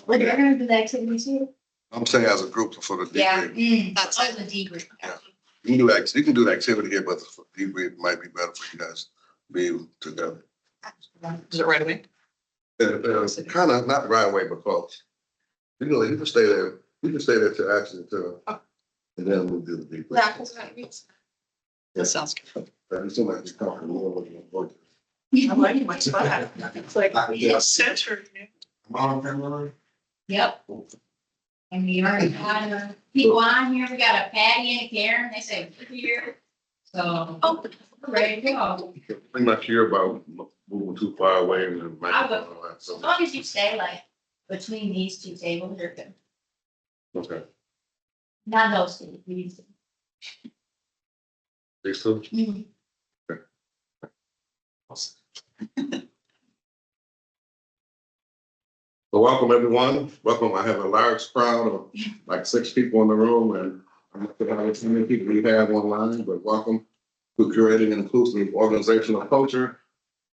We're gonna do the activities here. I'm saying as a group for the Yeah. debrief. That's the debrief. Yeah. You can do the activity here, but for debrief it might be better for you guys to be together. Is it right away? Kind of not the right way, but close. You can stay there. You can stay there till actually and then we'll do the debrief. That sounds good. But you seem like you're comfortable with it. I like my spot. It's like center. Mom, camera. Yep. And we already got people on here. We got a Patty and a Karen. They say we're here. So, we're ready to go. Pretty much hear about moving too far away and then I would- all that. As So, long as you stay like between these two tables, you're good. okay. Not those two. These two. These two? Mhm. So welcome, everyone. Welcome. I have a large crowd of like 6 people in the room, and I'm not sure how many people we have online, but welcome to creating an inclusive organizational culture.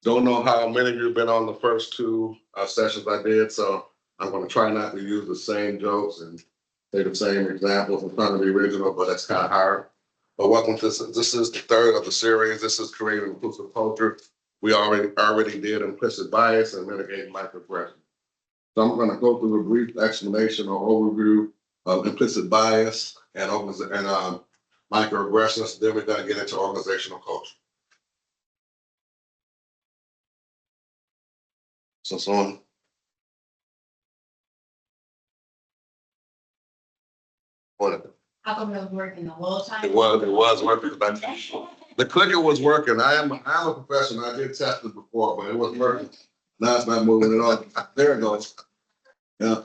Don't know how many of you have been on the first 2 sessions I did, so I'm going to try not to use the same jokes and say the same examples. I'm trying to be original, but that's kind of hard. But welcome to this is the 3rd of the series. This is creating an inclusive culture. We already did implicit bias and mitigating microaggression. So I'm going to go through a brief explanation or overview of implicit bias and microaggressions. Then we're going to get into organizational culture. So it's on. How come it was working the whole time? It was working. The clicker was working. I am a professional. I did test it before, but it wasn't working. Now it's not moving at all. There it goes. Yeah.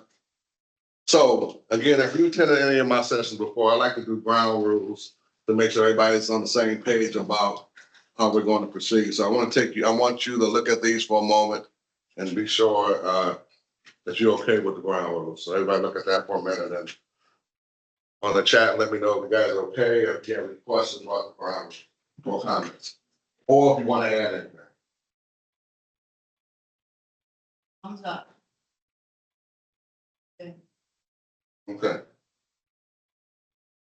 So again, if you attended any of my sessions before, I like to do ground rules to make sure everybody's on the same page about how we're going to proceed. So I want you to look at these for a moment and be sure that you're okay with the ground rules. So everybody look at that for a minute and on the chat, let me know if you guys are okay or if you have any questions about the ground or comments. Or if you want to add anything. Thumbs up. Okay.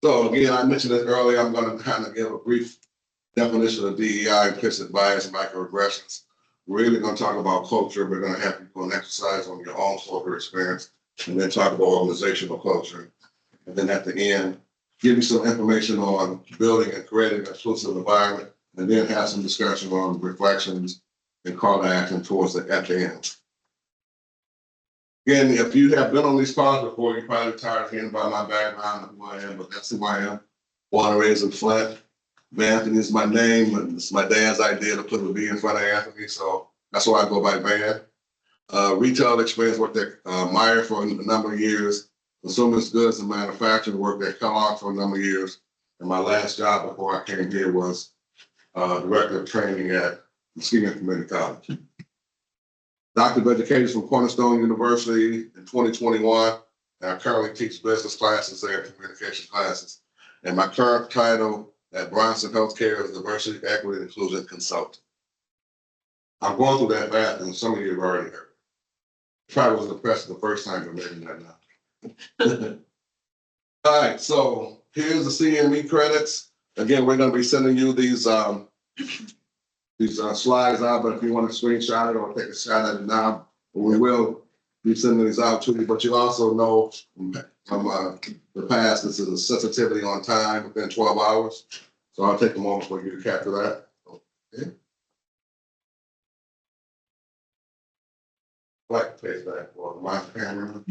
So again, I mentioned this earlier, I'm going to kind of give a brief definition of DEI, implicit bias, and microaggressions. We're really going to talk about culture. We're going to have people an exercise on your own culture experience, and then talk about organizational culture. And then at the end, give you some information on building and creating an inclusive environment, and then have some discussion on reflections and call to action towards at the end. Again, if you have been on these calls before, you're probably tired of hearing about my background and who I am, but that's who I am. Born and raised in Flint. Anthony is my name, and it's my dad's idea to put a V in front of Anthony, so that's why I go by Van. Retail experience, worked at Meyer for a number of years. Consumer goods and manufacturing, worked at Kellogg for a number of years. And my last job before I came here was director of training at Muskegon Community College. Doctor of Education from Cornerstone University in 2021. And I currently teach business classes there and communication classes. And my current title at Bronson Healthcare is Diversity, Equity, and Inclusion Consultant. I'm going through that fast, and some of you have already heard. Probably was impressed the first time, but maybe not now. All right, so here's the CME credits. Again, we're going to be sending you these slides out, but if you want to screenshot it or take a shot at it now, we will be sending these out to you. But you also know from the past, this is a sensitivity on time within 12 hours. So I'll take a moment for you to capture that. Okay. Like face back for my camera.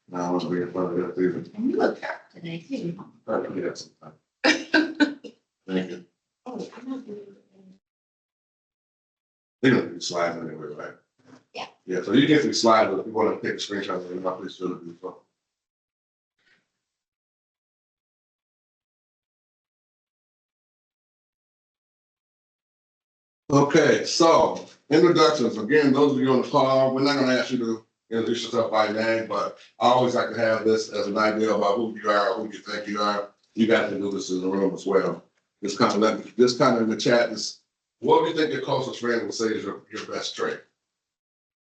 Now I want to be in front of that either. And you look sharp today too. I can do that sometime. Thank you. Oh, I'm not doing it. You know, you slide anyway, right? Yeah. Yeah, so you get these slides, but if you want to take a screenshot of it, please do it. Okay, so introductions. Again, those of you on the call, we're not going to ask you to introduce yourself by name, but I always like to have this as an idea about who you are, who you think you are. You guys can do this in the room as well. This kind of in the chat is, what do you think your closest friend will say is your best trait?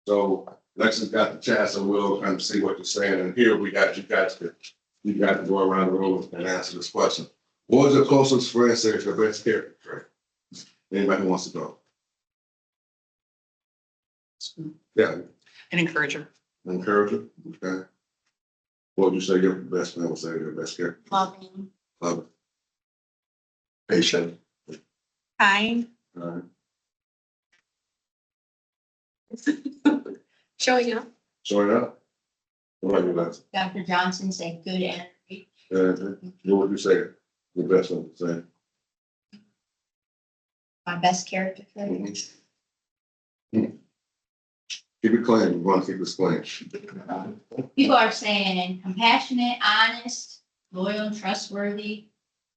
So Lexus got the chat, so we'll kind of see what you're saying. And here we got you guys to go around the room and answer this question. What was your closest friend say is your best character trait? Anybody who wants to go? Yeah, An encourager. encourager. Okay. What would you say your best friend would say your best character? Loving. Love it. Patient. Kind. All right. Showing up. Showing up. What about you, Lexus? Dr. Johnson said good energy. What would you say your best friend would say? My best character trait. Keep it clean. We want to keep this clean. People are saying compassionate, honest, loyal, and trustworthy,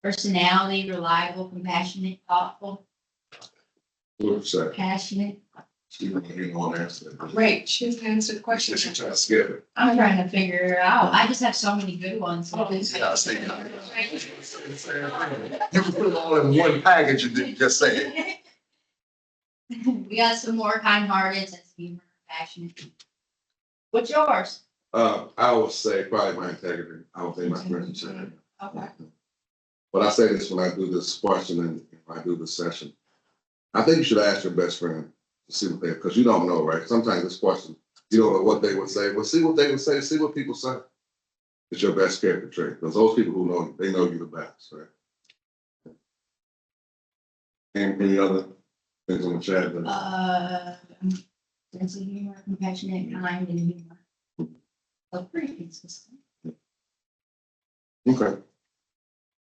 personality, reliable, compassionate, thoughtful, What would you say? passionate. She don't even want to answer that. Right, she hasn't answered the question. She's trying to skip it. I'm trying to figure it out. I just have so many good ones. You can put it all in one package and then just say it. We got some more kind-hearted, sense of humor, passionate. What's yours? I would say probably my integrity. I would say my friend said. Okay. But I say this when I do this question and when I do this session. I think you should ask your best friend to see what they, because you don't know, right? Sometimes this question, you don't know what they would say. Well, see what they would say, see what people say. It's your best character trait. Because those people who know you, they know you the best, right? Any other things on the chat? Sense of humor, compassionate, kind, and humor. So pretty consistent. Okay.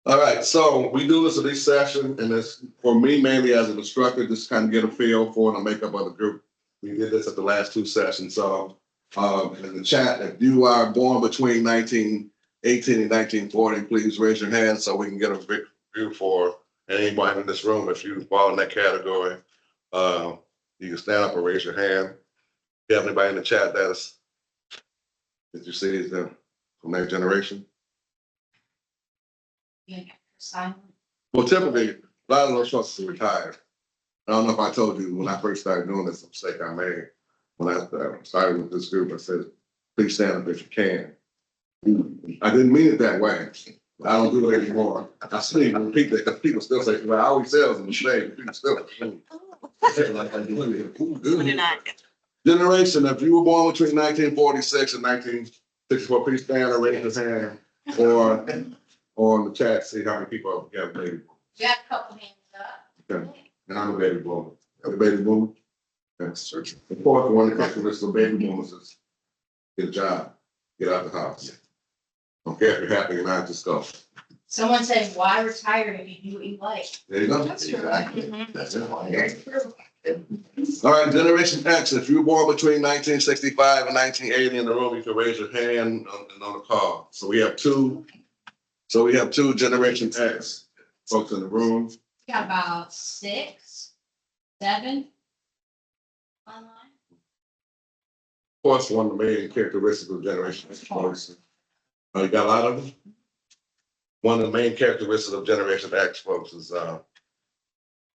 All right, so we do this at each session, and it's for me mainly as an instructor, just kind of get a feel for the makeup of the group. We did this at the last two sessions, so in the chat, if you are born between 1918 and 1940, please raise your hand so we can get a big view for anybody in this room. If you fall in that category, you can stand up and raise your hand. If you have anybody in the chat that you see is them from that generation? Yeah, silent. Well, typically, a lot of those folks are retired. I don't know if I told you when I first started doing this, a mistake I made. When I started with this group, I said, please stand up if you can. I didn't mean it that way. I don't do it anymore. I still repeat that because people still say, well, I always say it was a mistake. People still Generation, if you were born between 1946 and 1964, please stand or raise your hand. Or in the chat, see how many people have baby boomers. We got a couple hands up. Okay. And I'm a baby boomer. I'm a baby boomer. That's the fourth one, the characteristic of baby boomers is get a job, get out the house. Don't care if you're happy or not, just go. Someone said, why retire if you do what you like? There you go. That's true. Exactly. That's it. Very true. All right, Generation X, if you were born between 1965 and 1980 in the room, you can raise your hand on the call. So we have two Generation X folks in the room. We got about 6, 7 online. Of course, one of the main characteristics of Generation X folks. You got a lot of them? One of the main characteristics of Generation X folks is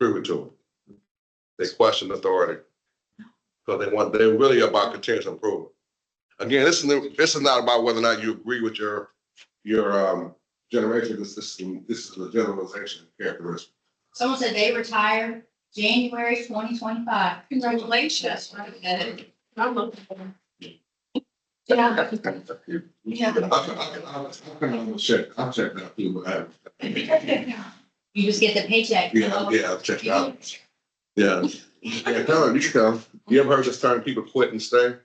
prove it to them. They question authority. So they're really about continuous improvement. Again, this is not about whether or not you agree with your generation. This is a generalization characteristic. Someone said they retired January 2025. Congratulations. I'm looking for them. Yeah. I'll check that too. You just get the paycheck. Yeah, I'll check it out. Yeah. Yeah, tell her, you can come. You ever heard this term, people quit and stay?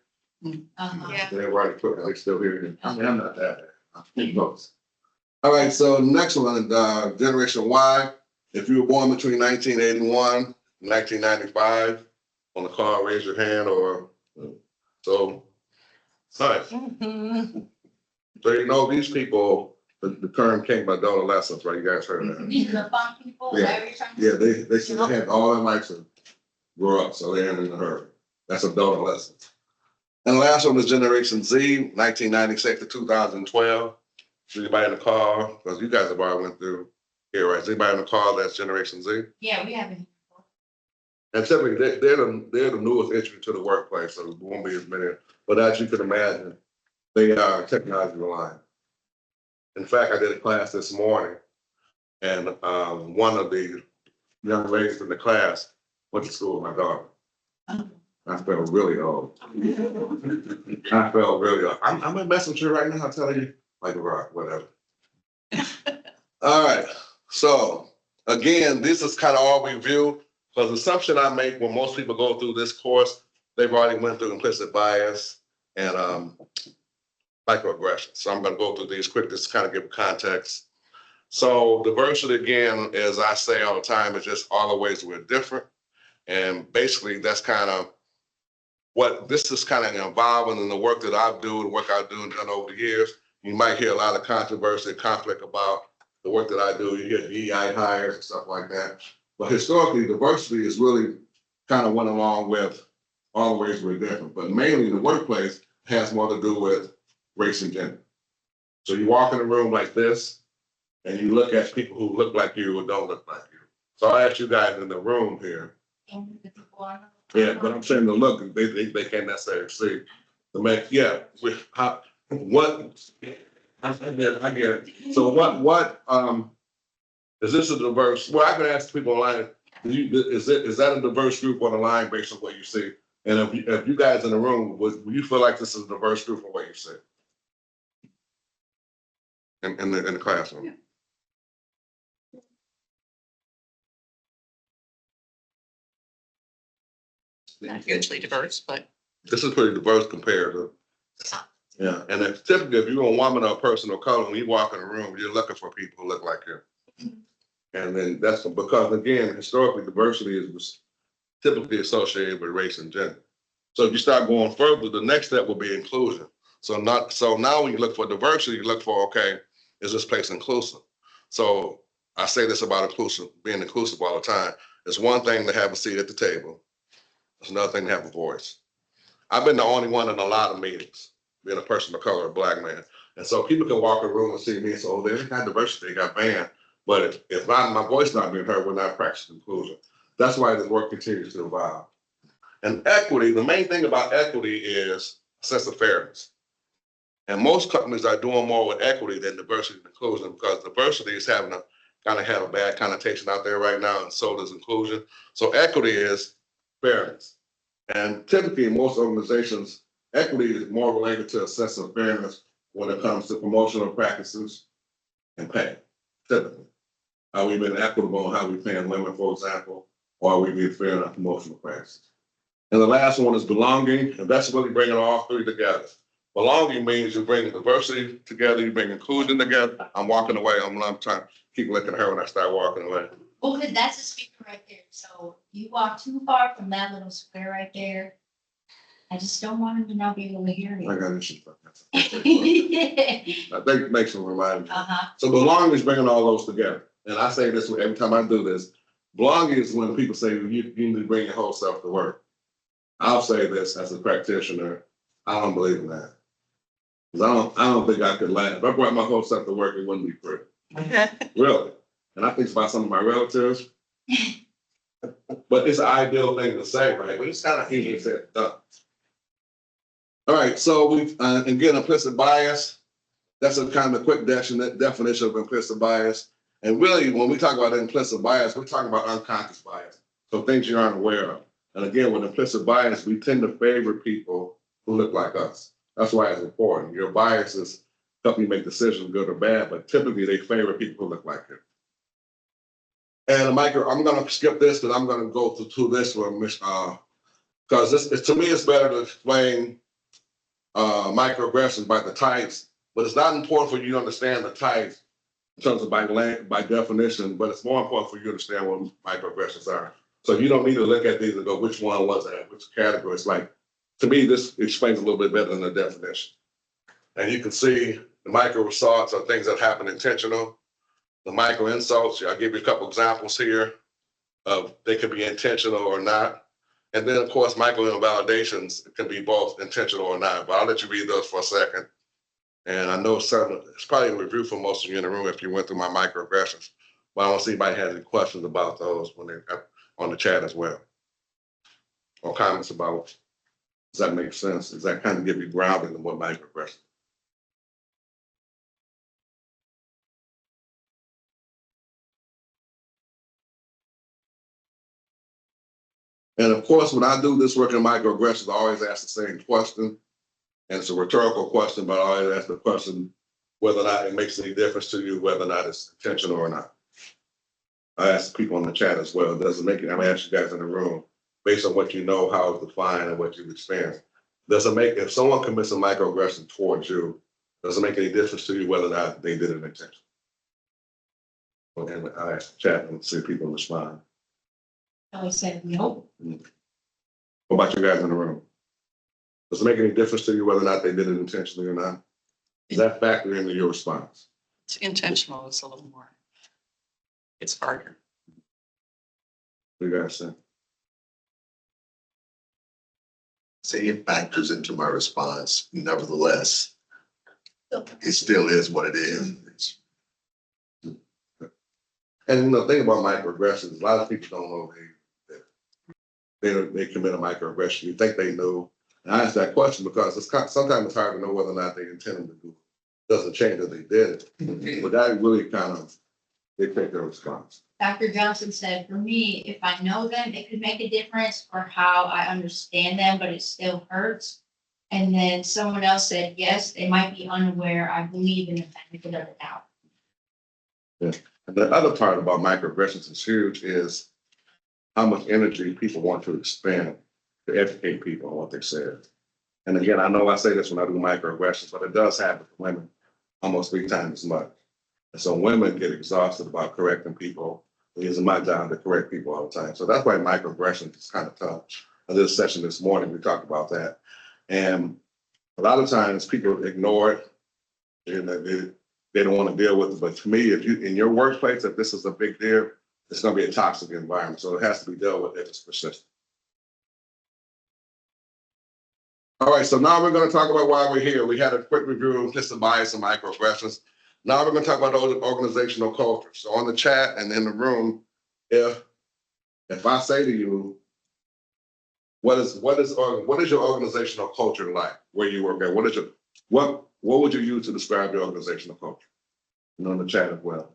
Uh-huh. Yeah. They're right, quit, they're still here. I mean, I'm not that bad. All right, so next one, Generation Y. If you were born between 1981 and 1995, on the call, raise your hand or so. All right. So you know these people, the term came by adolescence, right? You guys heard of that? These are the fun people. Is that what you're trying to say? Yeah, they should have had all their life to grow up, so they ain't in a hurry. That's adolescence. And the last one is Generation Z, 1996 to 2012. Is anybody in the call? Because you guys have already went through here, right? Is anybody in the call that's Generation Z? Yeah, we have it. And typically, they're the newest entry to the workplace, so there won't be as many. But as you can imagine, they are technology reliant. In fact, I did a class this morning, and one of the young ladies in the class went to school with my daughter. I felt really old. I felt really old. I'm in messenger right now, telling you, like a rock, whatever. All right. So again, this is kind of all review. Because the assumption I make when most people go through this course, they've already went through implicit bias and microaggression. So I'm going to go through these quick, just kind of give context. So diversity, again, as I say all the time, is just all the ways we're different. And basically, that's kind of what this is kind of involving in the work that I do, the work I've done over the years. You might hear a lot of controversy and conflict about the work that I do. You hear DEI hires and stuff like that. But historically, diversity is really kind of went along with all the ways we're different. But mainly the workplace has more to do with race and gender. So you walk in a room like this, and you look at people who look like you or don't look like you. So I ask you guys in the room here. Yeah, but I'm saying the look, they can't necessarily see. The man, yeah, what? I get it. So what? Is this a diverse? Well, I can ask people online. Is that a diverse group on the line based on what you see? And if you guys in the room, would you feel like this is a diverse group from what you see in the classroom? Yeah. Not hugely diverse, but this is pretty diverse compared to. Yeah, and typically, if you're a woman or a person of color, when you walk in a room, you're looking for people who look like you. And then that's because, again, historically, diversity is typically associated with race and gender. So if you start going further, the next step will be inclusion. So now when you look for diversity, you look for, okay, is this place inclusive? So I say this about being inclusive all the time. It's one thing to have a seat at the table. It's another thing to have a voice. I've been the only one in a lot of meetings, being a person of color, a Black man. And so people can walk in the room and see me and say, oh, they got diversity, they got banned. But if my voice not being heard, we're not practicing inclusion. That's why this work continues to evolve. And equity, the main thing about equity is a sense of fairness. And most companies are doing more with equity than diversity and inclusion because diversity is having a kind of have a bad connotation out there right now, and so does inclusion. So equity is fairness. And typically in most organizations, equity is more related to a sense of fairness when it comes to promotional practices and pay, typically. Are we being equitable in how we paying women, for example, or are we being fair in our promotional practices? And the last one is belonging, and that's really bringing all three together. Belonging means you're bringing diversity together, you bring inclusion together. I'm walking away, I'm trying to keep looking at her when I start walking away. Well, that's a speaker right there. So you walk too far from that little square right there. I just don't want him to not be able to hear me. I got issues like that. I think it makes them remind me. So belonging is bringing all those together. And I say this every time I do this. Belonging is when people say you need to bring your whole self to work. I'll say this as a practitioner, I don't believe in that. Because I don't think I could laugh. If I brought my whole self to work, it wouldn't be free. Really. And I think about some of my relatives. But it's an ideal thing to say, right? But it's kind of easy said and done. All right, so we've, again, implicit bias. That's a kind of quick definition of implicit bias. And really, when we talk about implicit bias, we're talking about unconscious bias. So things you aren't aware of. And again, with implicit bias, we tend to favor people who look like us. That's why it's important. Your biases help you make decisions, good or bad, but typically they favor people who look like you. And Michael, I'm going to skip this because I'm going to go to this one, because to me, it's better to explain microaggressions by the types, but it's not important for you to understand the types in terms of by definition, but it's more important for you to understand what microaggressions are. So you don't need to look at these and go, which one was that, which category? It's like, to me, this explains a little bit better than the definition. And you can see the micro assaults are things that happen intentional. The micro insults, I'll give you a couple examples here of they could be intentional or not. And then, of course, micro invalidations can be both intentional or not, but I'll let you read those for a second. And I know it's probably a review for most of you in the room if you went through my microaggressions, but I don't see anybody has any questions about those when they're on the chat as well. or comments about, does that make sense? Does that kind of give you grounding in what microaggression? And of course, when I do this work in microaggressions, I always ask the same question. And it's a rhetorical question, but I always ask the question whether or not it makes any difference to you, whether or not it's intentional or not. I ask people in the chat as well. Does it make it? I'm gonna ask you guys in the room, based on what you know, how it's defined, and what you've experienced. Does it make, if someone commits a microaggression towards you, does it make any difference to you whether or not they did it intentionally? And I ask the chat and see if people respond. I said, nope. What about you guys in the room? Does it make any difference to you whether or not they did it intentionally or not? Does that factor into your response? It's intentional, it's a little more. It's harder. What do you guys say? Say it factors into my response. Nevertheless, it still is what it is. And the thing about microaggressions, a lot of people don't know they commit a microaggression. You think they know. And I ask that question because sometimes it's hard to know whether or not they intended to do it. Doesn't change that they did it. But that really kind of dictates their response. Dr. Johnson said, for me, if I know them, it could make a difference for how I understand them, but it still hurts. And then someone else said, yes, they might be unaware. I believe in the benefit of the doubt. Yeah. And the other part about microaggressions is huge is how much energy people want to expend to educate people on what they said. And again, I know I say this when I do microaggressions, but it does happen for women almost 3 times as much. And so women get exhausted about correcting people. It's my job to correct people all the time. So that's why microaggressions is kind of tough. In this session this morning, we talked about that. And a lot of times people ignore it. And they don't want to deal with it. But to me, if you in your workplace, if this is a big deal, it's going to be a toxic environment. So it has to be dealt with if it's persistent. All right, so now we're going to talk about why we're here. We had a quick review of system bias and microaggressions. Now we're going to talk about organizational culture. So on the chat and in the room, if I say to you, what is your organizational culture like where you work at? What would you use to describe your organizational culture? And on the chat as well.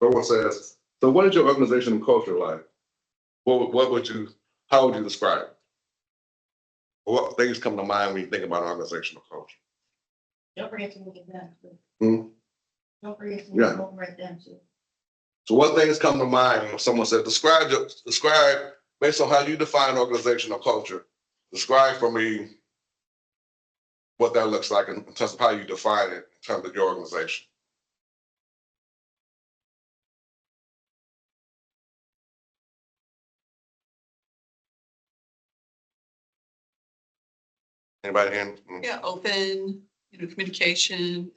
Someone says, so what is your organizational culture like? How would you describe it? What things come to mind when you think about organizational culture? Don't forget to look at them. Too. Hmm? Don't forget to look over at them too. So what things come to mind when someone said, describe based on how you define organizational culture, describe for me what that looks like in terms of how you define it in terms of your organization. Anybody in? Yeah, open, communication,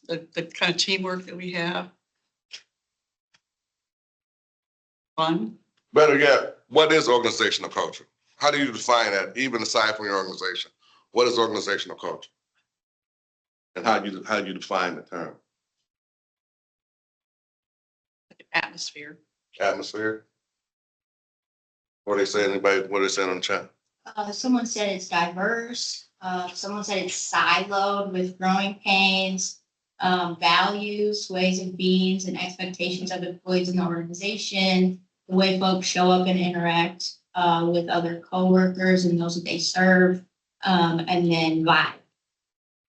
the kind of teamwork that we have. Fun. Better yet, what is organizational culture? How do you define that, even aside from your organization? What is organizational culture? And how do you define the term? Atmosphere. Atmosphere? What are they saying? Anybody, what are they saying on the chat? Someone said it's diverse. Someone said it's siloed with growing pains, values, ways of beings, and expectations of employees in the organization, the way folks show up and interact with other coworkers and those that they serve, and then vibe.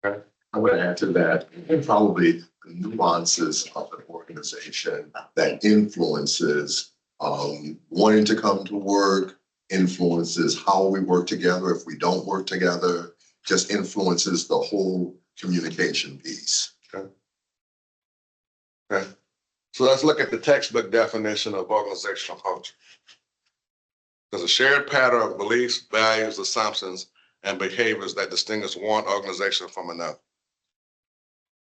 I would add to that, probably the nuances of an organization that influences wanting to come to work, influences how we work together. If we don't work together, just influences the whole communication piece. Okay. So let's look at the textbook definition of organizational culture. There's a shared pattern of beliefs, values, assumptions, and behaviors that distinguish one organization from another.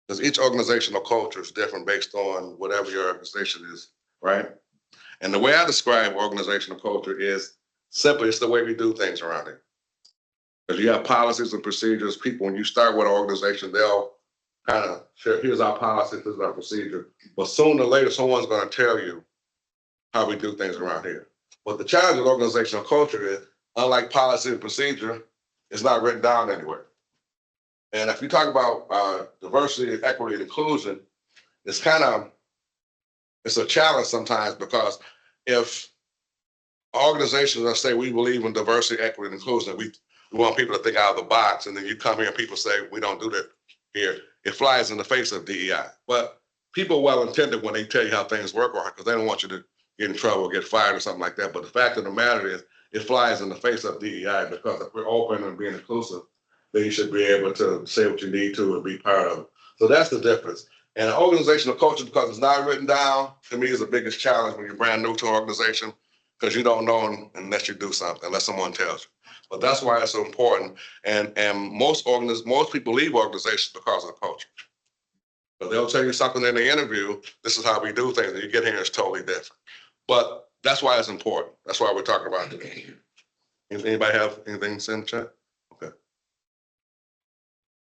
Because each organizational culture is different based on whatever your organization is, right? And the way I describe organizational culture is simply, it's the way we do things around here. Because you have policies and procedures, people, when you start with an organization, they'll kind of share, here's our policy, this is our procedure. But sooner or later, someone's going to tell you how we do things around here. But the challenge with organizational culture is, unlike policy and procedure, it's not written down anywhere. And if you talk about diversity, equity, and inclusion, it's it's a challenge sometimes, because if organizations that say we believe in diversity, equity, and inclusion, we want people to think out of the box, and then you come here and people say we don't do that here, it flies in the face of DEI. But people well intended when they tell you how things work, or because they don't want you to get in trouble, get fired, or something like that. But the fact of the matter is, it flies in the face of DEI, because if we're open and being inclusive, then you should be able to say what you need to and be part of it. So that's the difference. And organizational culture, because it's not written down, to me is the biggest challenge when you're brand new to an organization, because you don't know unless you do something, unless someone tells you. But that's why it's so important. And most people leave organizations because of the culture. But they'll tell you something in the interview, this is how we do things, and you get here and it's totally different. But that's why it's important. That's why we're talking about it today. Anybody have anything to say in the chat? Okay.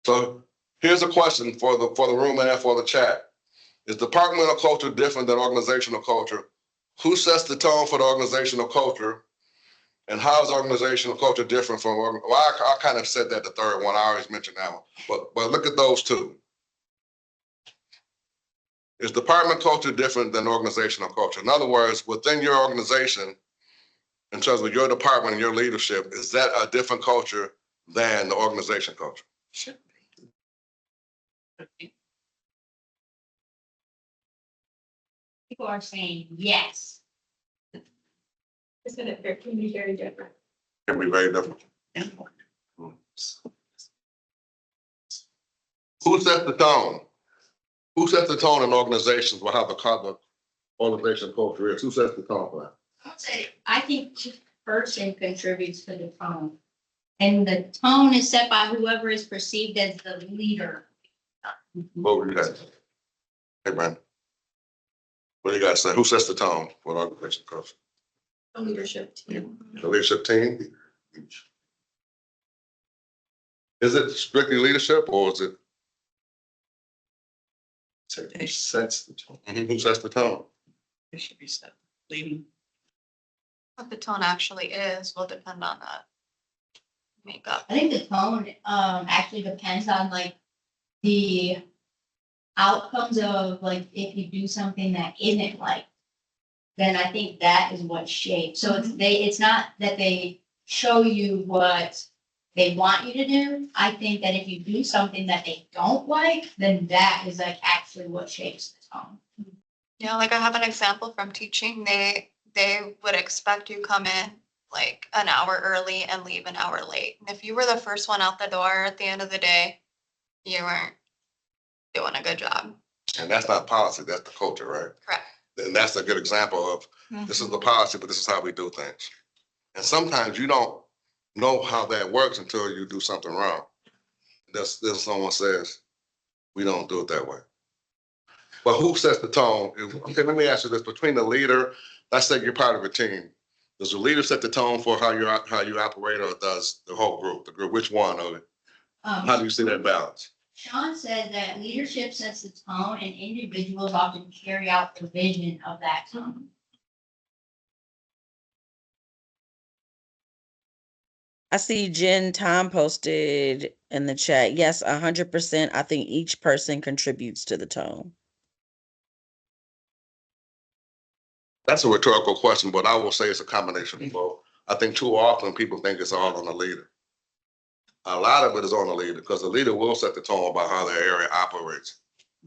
So here's a question for the room and for the chat. Is departmental culture different than organizational culture? Who sets the tone for the organizational culture? And how is organizational culture different from, well, I kind of said that the third one, I always mentioned that one, but look at those two. Is department culture different than organizational culture? In other words, within your organization, in terms of your department and your leadership, is that a different culture than the organization culture? Should be. People are saying yes. Isn't it, it can be very different. It can be very different. Who sets the tone? Who sets the tone in organizations for how the organization culture is? Who sets the tone for that? I would say, I think each person contributes to the tone. And the tone is set by whoever is perceived as the leader. What would you guys say? Hey, Brandon. What do you guys say? Who sets the tone for the organization culture? The leadership team. The leadership team? Is it strictly leadership, or is it? Who sets the tone? Who sets the tone? It should be set. Leading. What the tone actually is will depend on that makeup. I think the tone actually depends on like the outcomes of like if you do something that isn't like, then I think that is what shapes. So it's not that they show you what they want you to do. I think that if you do something that they don't like, then that is like actually what shapes the tone. Yeah, like I have an example from teaching. They would expect you come in like an hour early and leave an hour late. And if you were the first one out the door at the end of the day, you weren't doing a good job. And that's not policy, that's the culture, right? Correct. And that's a good example of, this is the policy, but this is how we do things. And sometimes you don't know how that works until you do something wrong. Then someone says, we don't do it that way. But who sets the tone? Okay, let me ask you this, between the leader, let's say you're part of a team. Does the leader set the tone for how you operate, or does the whole group, which one of it? How do you see that balance? Sean said that leadership sets the tone and individuals often carry out the vision of that tone. I see Jen Tom posted in the chat. Yes, 100%. I think each person contributes to the tone. That's a rhetorical question, but I will say it's a combination of both. I think too often people think it's all on the leader. A lot of it is on the leader, because the leader will set the tone about how their area operates.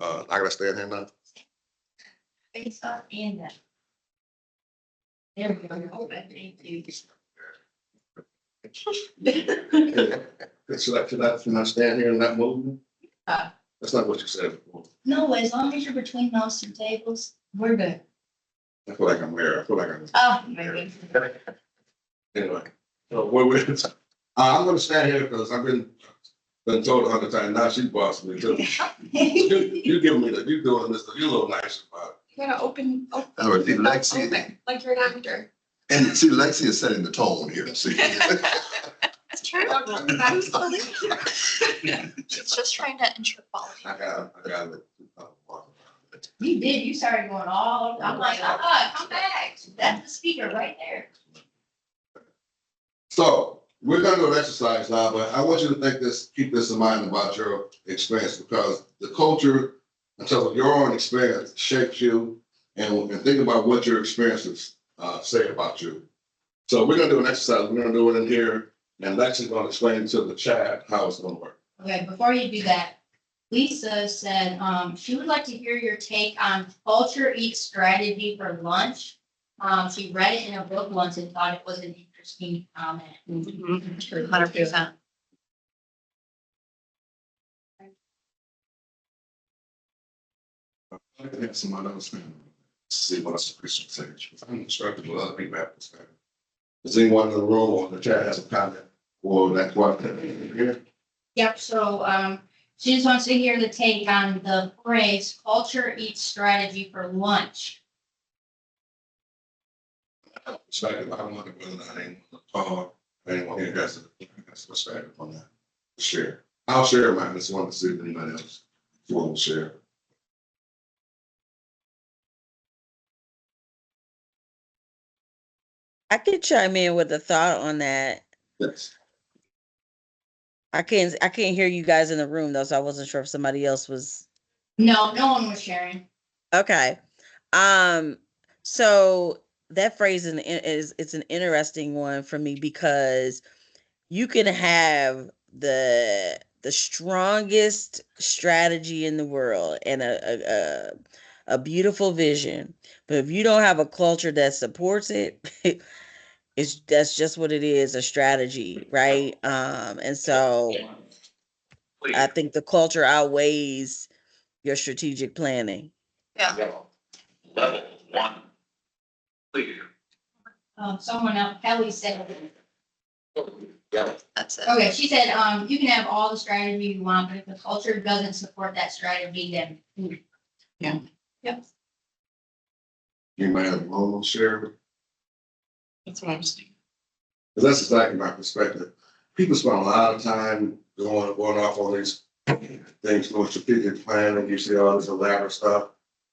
I gotta stand here now. Face up and that. There we go. Thank you. Should I stand here and not move? Uh. That's not what you said before. No, as long as you're between those two tables, we're good. I feel like I'm here. I feel like I'm. Oh, maybe. Anyway, so I'm gonna stand here because I've been told 100 times, now she's bossing me too. You giving me you doing this, you're a little nice about it. You gotta open. All right, see, Lexi, Open, like you're an actor. and see, Lexi is setting the tone here, see? It's true. She's just trying to ensure quality. I got it. You did, you started going all, I'm like, come back, that's the speaker right there. So we're gonna do an exercise now, but I want you to keep this in mind about your experience, because the culture, in terms of your own experience, shapes you, and think about what your experiences say about you. So we're gonna do an exercise. We're gonna do it in here, and Lexi's gonna explain to the chat how it's gonna work. Okay, before you do that, Lisa said, she would like to hear your take on culture eat strategy for lunch. She read it in a book once and thought it was an interesting comment. 100%. I can have some other see what else the person says. I'm instructed with other people have to say. Does anyone in the room or in the chat has a comment or that question? Here? Yep, so, she just wants to hear the take on the phrase culture eats strategy for lunch. Perspective, I don't want to really, I ain't talk, anyone here has a perspective on that. Share. I'll share mine. Just want to see if anybody else will share. I could chime in with a thought on that. Yes. I can't hear you guys in the room though, so I wasn't sure if somebody else was. No, no one was sharing. Okay. So that phrase it's an interesting one for me, because you can have the strongest strategy in the world and a beautiful vision, but if you don't have a culture that supports it, that's just what it is, a strategy, right? And so I think the culture outweighs your strategic planning. Yeah. Level one. Clear. Someone else, Kelly said, That's it. okay, she said, you can have all the strategy you want, but if the culture doesn't support that strategy, then. Yep. You might have a moment share. That's what I was thinking. Because that's exactly my perspective. People spend a lot of time going off on these things, doing strategic planning, you see all this elaborate stuff.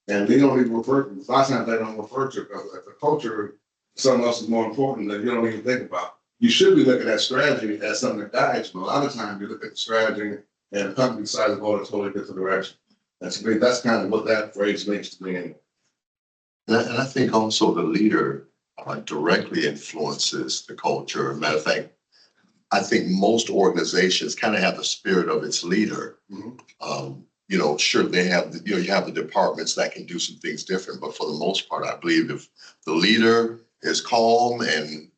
And they don't even refer, a lot of times they don't refer to it, because if the culture, something else is more important that you don't even think about. You should be looking at strategy as something that guides, but a lot of times you look at the strategy and the company decides to go in a totally different direction. That's kind of what that phrase makes to me. And I think also the leader directly influences the culture. Matter of fact, I think most organizations kind of have the spirit of its leader. Mhm. Sure, they have, you have the departments that can do some things different, but for the most part, I believe if the leader is calm and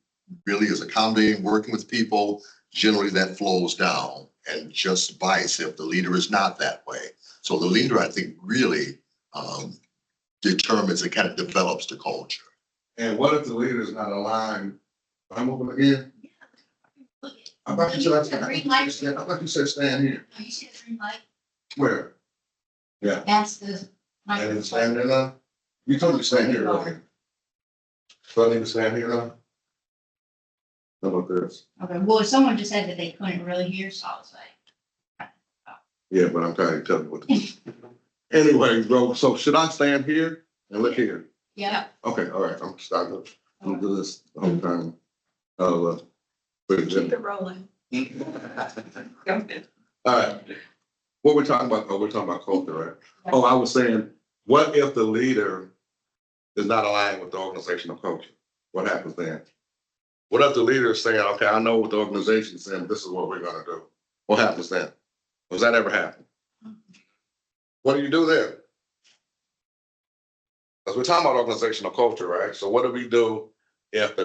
really is accommodating, working with people, generally that flows down, and just vice if the leader is not that way. So the leader, I think, really determines and kind of develops the culture. And what if the leader is not aligned? I'm open again. I thought you said stand here. You see the green light? Where? Yeah. That's the. I didn't stand there now? You told me to stand here earlier. So I need to stand here now? How about this? Okay, well, someone just said that they couldn't really hear, so I was like. Yeah, but I'm trying to tell you what to do. Anyway, bro, so should I stand here and look here? Yeah. Okay, all right, I'm starting. I'm do this the whole time. Keep it rolling. All right. What we're talking about, we're talking about culture, right? Oh, I was saying, what if the leader is not aligned with the organizational culture? What happens then? What if the leader is saying, okay, I know what the organization is saying, this is what we're gonna do? What happens then? Does that ever happen? What do you do then? Because we're talking about organizational culture, right? So what do we do if the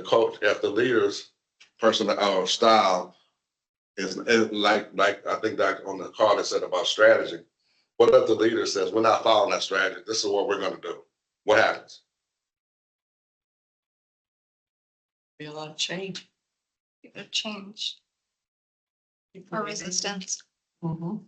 leader's personal or style is like I think that on the call that said about strategy. What if the leader says, we're not following that strategy, this is what we're gonna do? What happens? Be a lot of change. Either change or resistance. Mhm.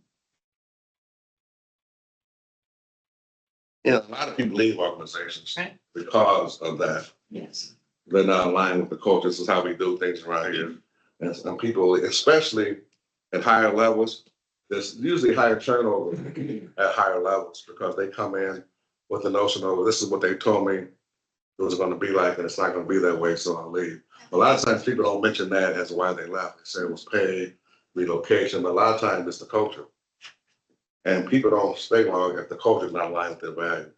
Yeah, a lot of people leave organizations Right. because of that. Yes. They're not aligned with the culture. This is how we do things around here. And some people, especially at higher levels, there's usually higher turnover at higher levels because they come in with the notion of, this is what they told me it was gonna be like, and it's not gonna be that way, so I'll leave. A lot of times people don't mention that as why they left. They say it was pay, relocation, but a lot of times it's the culture. And people don't stay long if the culture's not aligned with their values.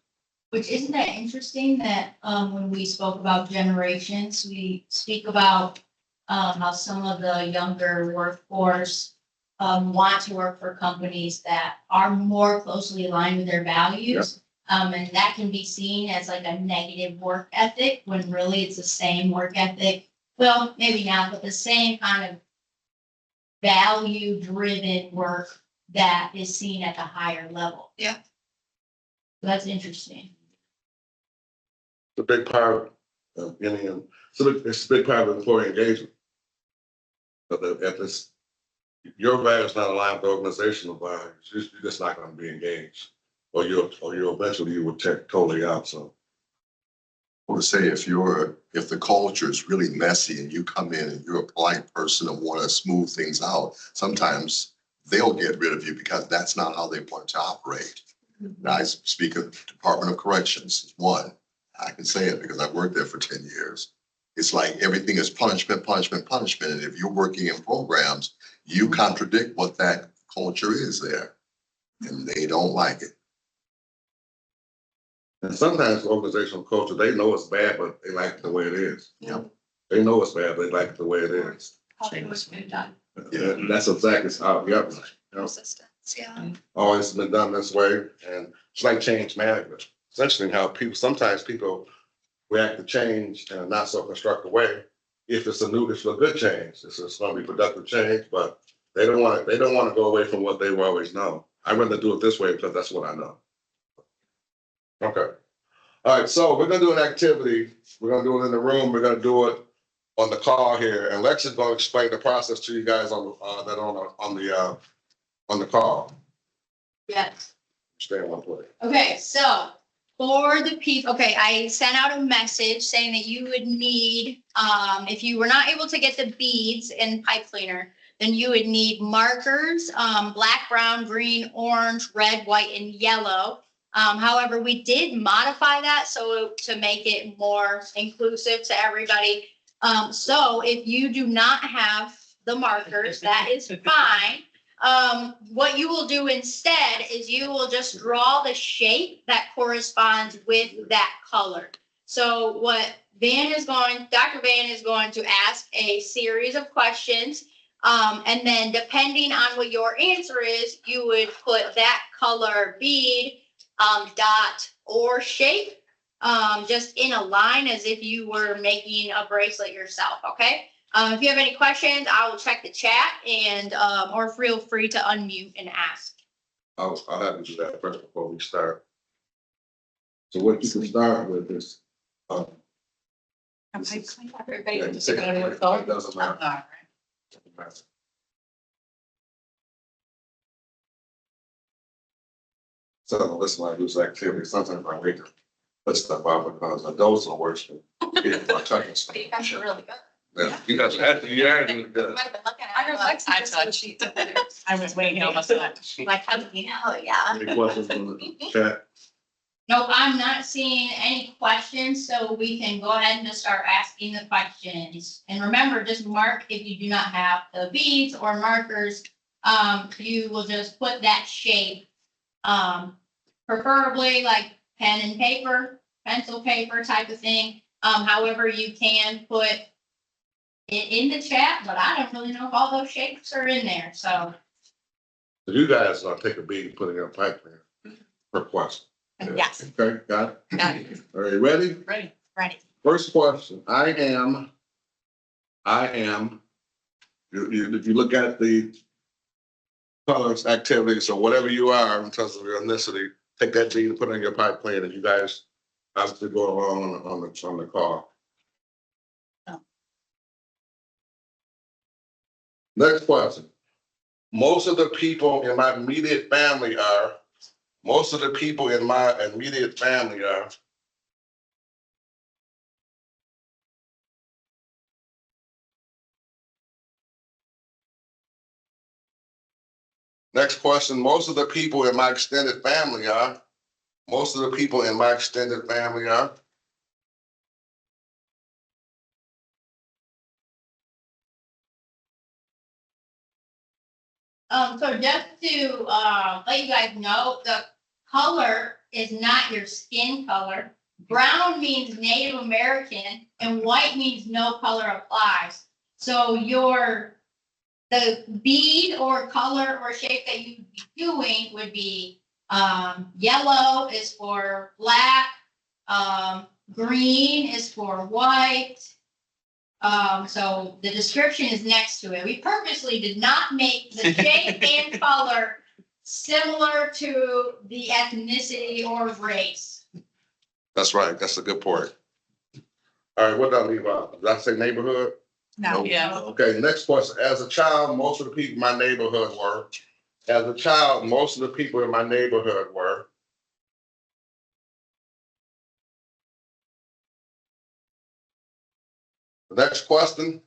Which isn't that interesting that, when we spoke about generations, we speak about, how some of the younger workforce, want to work for companies that are more closely aligned with their values. And that can be seen as like a negative work ethic when really it's the same work ethic. Well, maybe not, but the same kind of value-driven work that is seen at the higher level. Yeah. That's interesting. It's a big part of any, so it's a big part of employee engagement. But if it's, your values not aligned with the organizational values, you're just not gonna be engaged. Or you'll eventually you will check totally out, so. I would say if the culture is really messy and you come in and you're a polite person and want to smooth things out, sometimes they'll get rid of you because that's not how they want to operate. And I speak of Department of Corrections, one. I can say it because I've worked there for 10 years. It's like everything is punishment, punishment, punishment. And if you're working in programs, you contradict what that culture is there. And they don't like it. And sometimes organizational culture, they know it's bad, but they like it the way it is. Yep. They know it's bad, but they like it the way it is. Always been done. Yeah, and that's exactly how, yep. Resistance, yeah. Always been done this way, and it's like change management. It's interesting how sometimes people react to change in a not so constructive way. If it's a good change, it's gonna be productive change, but they don't want to go away from what they've always known. I'd rather do it this way because that's what I know. Okay. All right, so we're gonna do an activity. We're gonna do it in the room. We're gonna do it on the call here, and Lex is gonna explain the process to you guys on the call. Yes. Stay in one place. Okay, so for the people, okay, I sent out a message saying that you would need, if you were not able to get the beads and pipe cleaner, then you would need markers, black, brown, green, orange, red, white, and yellow. However, we did modify that so to make it more inclusive to everybody. So if you do not have the markers, that is fine. What you will do instead is you will just draw the shape that corresponds with that color. So what Dr. Van is going to ask a series of questions. And then depending on what your answer is, you would put that color bead, dot or shape, just in a line as if you were making a bracelet yourself. Okay. If you have any questions, I will check the chat and, or feel free to unmute and ask. I'll have to do that first before we start. So what you can start with is, Everybody yeah, just go to their phone. it doesn't matter. So this is my loose activity. Sometimes I wake up, put stuff out because adults are worse than kids. I touch stuff. You guys are really good. Yeah, you guys had, you had, Might have been looking I at heard it. Lexi I just touched. I was waiting almost that. Like, how do you know? Yeah. any questions from the chat? Nope, I'm not seeing any questions, so we can go ahead and just start asking the questions. And remember, just mark if you do not have the beads or markers, you will just put that shape, preferably like pen and paper, pencil paper type of thing. However, you can put it in the chat, but I don't really know if all those shapes are in there, so. So you guys take a beat and put it in a pipe there per question. Yes. Okay, got it? Got it. Are you ready? Ready. First question, I am, if you look at the colors, activities, or whatever you are in terms of your ethnicity, take that bead and put it in your pipe cleaner, and you guys obviously go along on the call. Oh. Next question. Most of the people in my immediate family are. Next question, most of the people in my extended family are. So just to, let you guys know, the color is not your skin color. Brown means Native American and white means no color applies. So the bead or color or shape that you'd be doing would be, yellow is for black, green is for white. So the description is next to it. We purposely did not make the shape and color similar to the ethnicity or race. That's right. That's a good point. All right, what did I leave out? Did I say neighborhood? No. Yeah. Okay, next question. As a child, most of the people in my neighborhood were. As a child, most of the people in my neighborhood were. The next question.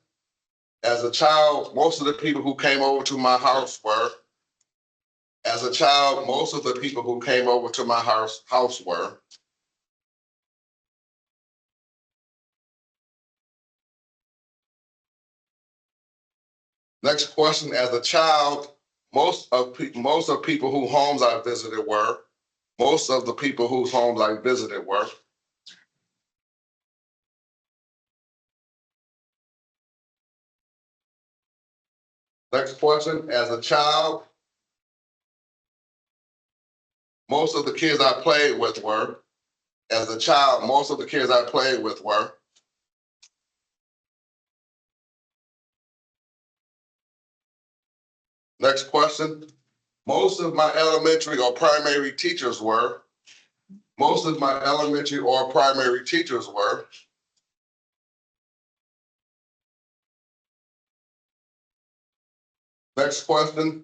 As a child, most of the people who came over to my house were. As a child, most of the people who came over to my house were. Next question. As a child, most of people whose homes I visited were. Most of the people whose homes I visited were. Next question. As a child, most of the kids I played with were. As a child, most of the kids I played with were. Next question. Most of my elementary or primary teachers were. Most of my elementary or primary teachers were. Next question.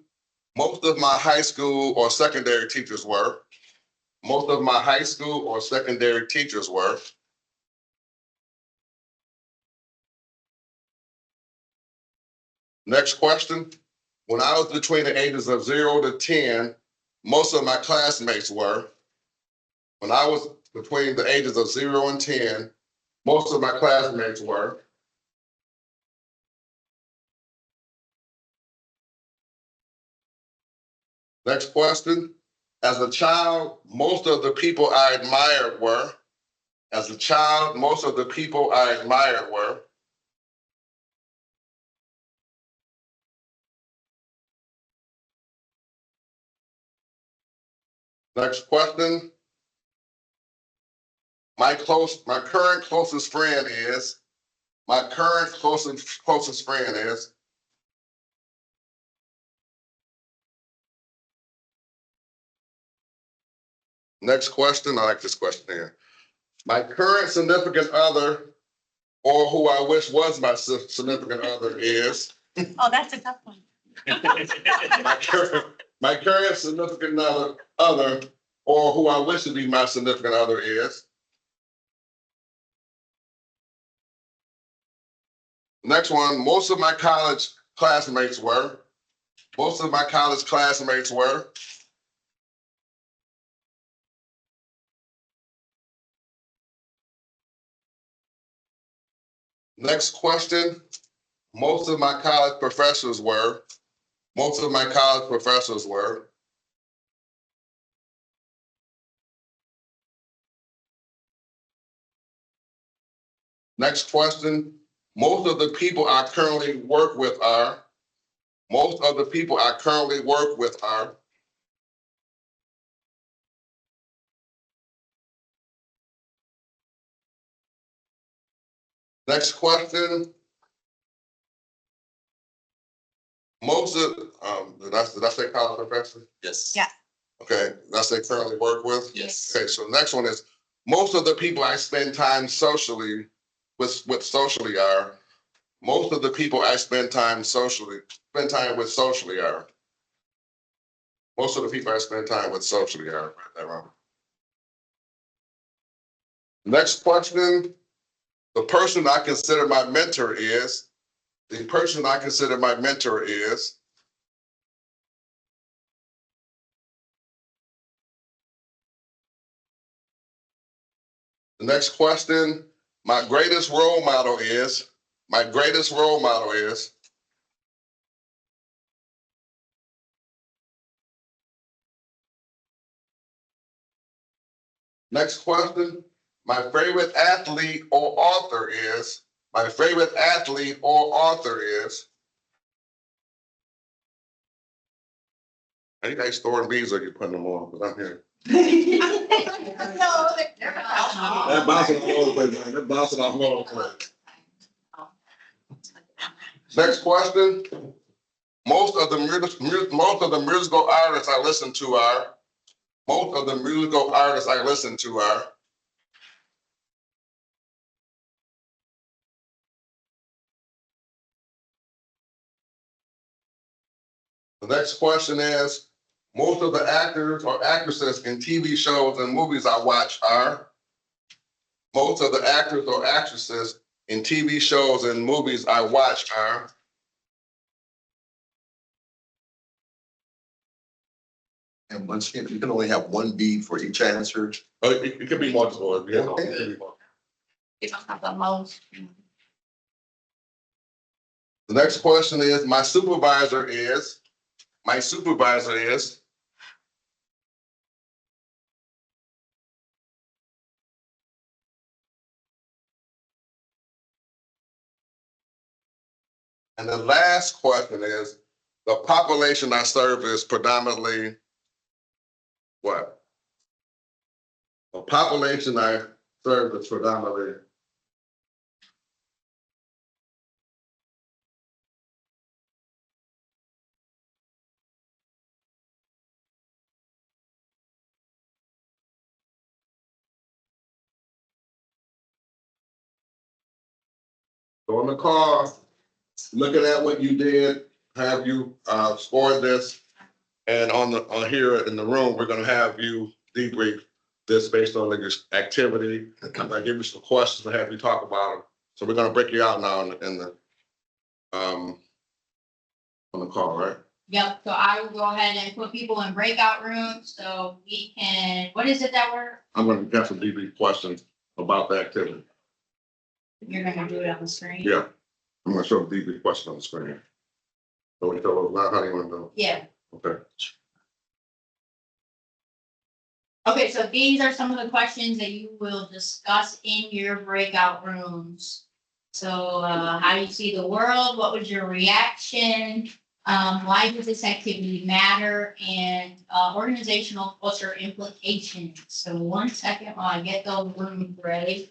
Most of my high school or secondary teachers were. Most of my high school or secondary teachers were. Next question. When I was between the ages of 0 to 10, most of my classmates were. When I was between the ages of 0 and 10, most of my classmates were. Next question. As a child, most of the people I admired were. As a child, most of the people I admired were. Next question. My current closest friend is. My current closest friend is. Next question. I like this question here. My current significant other, or who I wish was my significant other, is. Oh, that's a tough one. My current significant other, or who I wish to be my significant other, is. Next one. Most of my college classmates were. Most of my college classmates were. Next question. Most of my college professors were. Most of my college professors were. Next question. Most of the people I currently work with are. Most of the people I currently work with are. Next question. Most of, did I say college professors? Yes. Yeah. Okay, that's they currently work with? Yes. Okay, so the next one is, most of the people I spend time socially with socially are. Most of the people I spend time with socially are. Most of the people I spend time with socially are. Right that wrong. Next question. The person I consider my mentor is. The person I consider my mentor is. The next question. My greatest role model is. My greatest role model is. Next question. My favorite athlete or author is. My favorite athlete or author is. Are you guys storing these or you putting them on? Because I'm here. No, That bouncing all over the place, man. That bouncing all over the place. Next question. Most of the musical artists I listen to are. Most of the musical artists I listen to are. The next question is, most of the actors or actresses in TV shows and movies I watch are. Most of the actors or actresses in TV shows and movies I watch are. And once again, you can only have one beat for each answer. Oh, it could be multiple. Yeah, Okay. it could be multiple. You don't have the most. The next question is, my supervisor is. My supervisor is. And the last question is, the population I serve is predominantly what? The population I serve is predominantly. So on the car, looking at what you did, have you scored this? And on here in the room, we're gonna have you debrief this based on your activity. I'm gonna give you some questions and have you talk about them. So we're gonna break you out now in the on the call, right? Yep, so I will go ahead and put people in breakout rooms so we can, what is it that I'm gonna have some debrief questions about the activity. you're gonna do it on the screen? Yeah, I'm gonna show a debrief question on the screen. So we tell us now, how do you wanna do Yeah. it? Okay. Okay, so these are some of the questions that you will discuss in your breakout rooms. So, how do you see the world? What was your reaction? Why does this activity matter? And, organizational culture implications. So 1 second while I get those rooms ready.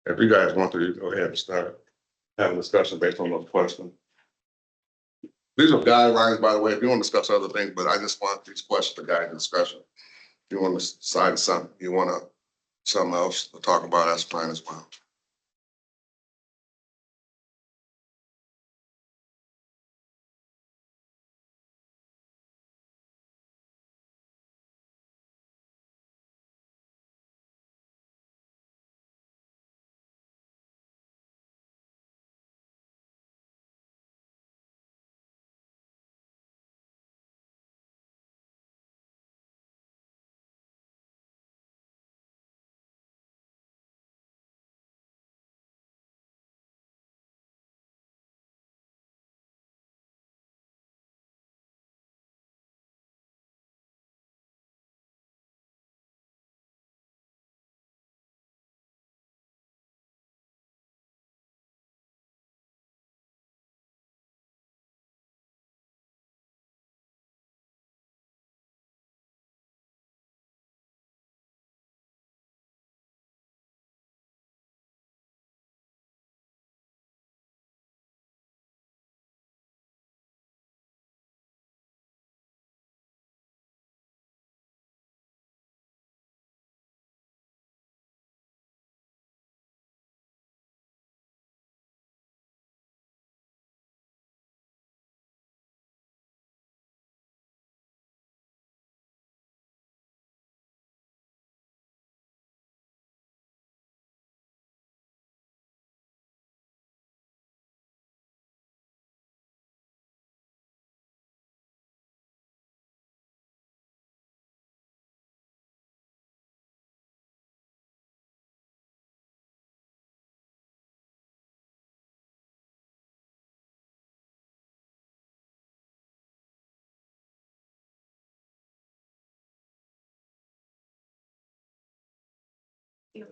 If you guys want to, you go ahead and start having a discussion based on those questions. These are guidelines, by the way, if you want to discuss other things, but I just want these questions to guide the discussion. If you want to decide something, you want to, something else to talk about, that's fine as well. you know,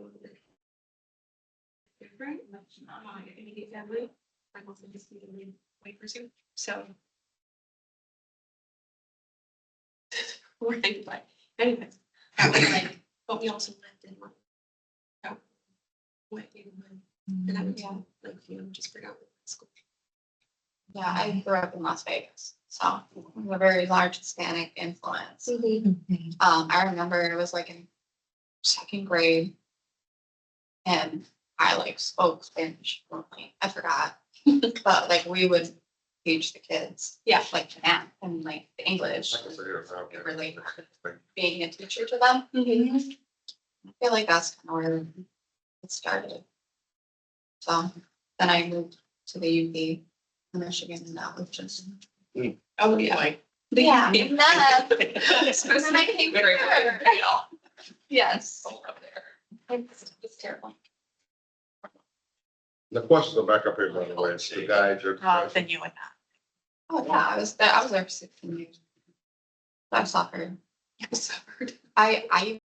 different, much not my immediate family. I'm also just a white person, so. Right, but anyways, like, but we also lived in like. What neighborhood, and I would, yeah, like, you know, just bring out school. Yeah, I grew up in Las Vegas, so we have a very large Hispanic influence. I remember it was like in second grade. And I like spoke Spanish fluently. I forgot. But like we would teach the kids. Yeah. Like math and like the English. Really being a teacher to them. I feel like that's kind of where it started. So then I moved to the UP in Michigan and that was just. Oh, yeah. Like. Yeah. And then I came here. Yes. It's terrible. The questions are back up here, by the way, so the guys are. Then you and that. Oh, yeah, I was there for 16 years. I suffered. You suffered. I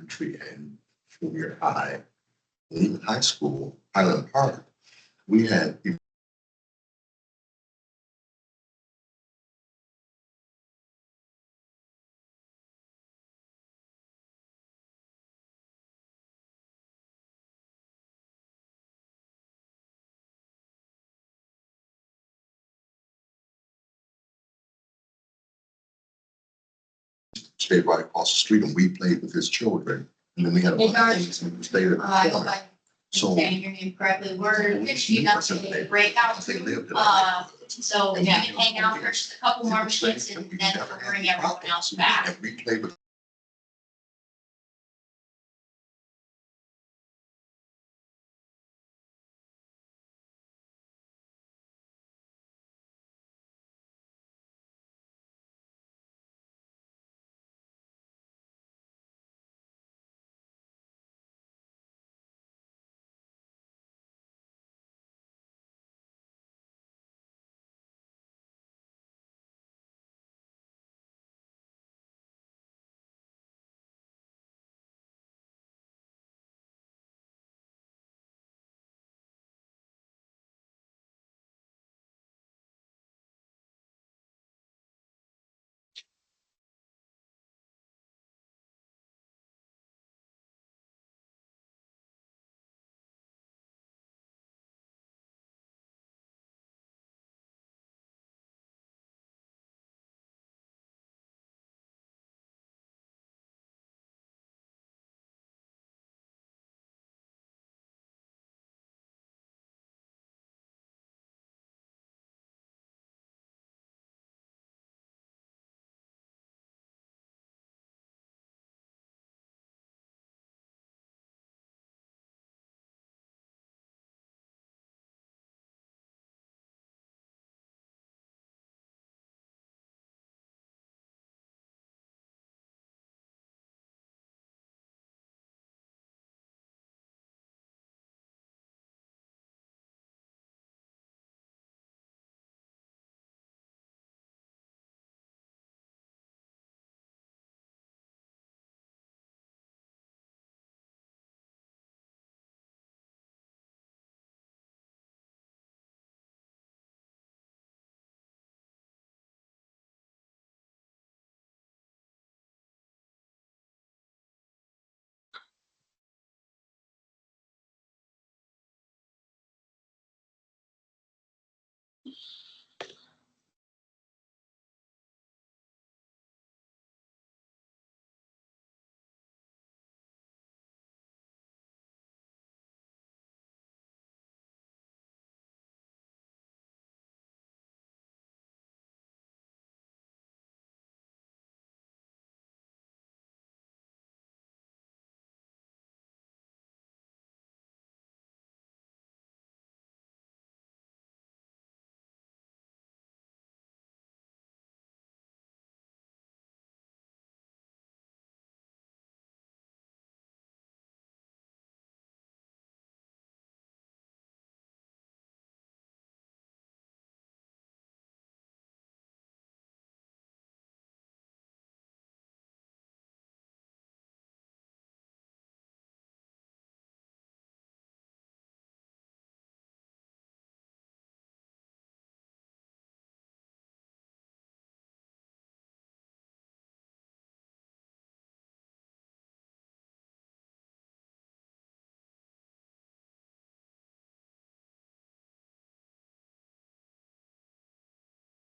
Tree and junior high, in high school, Highland Park, we had stayed right across the street and we played with his children. And then we had a Hey, bunch of things and we stayed at the corner. So. saying your name correctly, we're finishing up the breakout. They lived in So we can hang out for just a couple more minutes and then we'll bring everyone else back. And we play with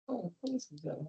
Oh, please go.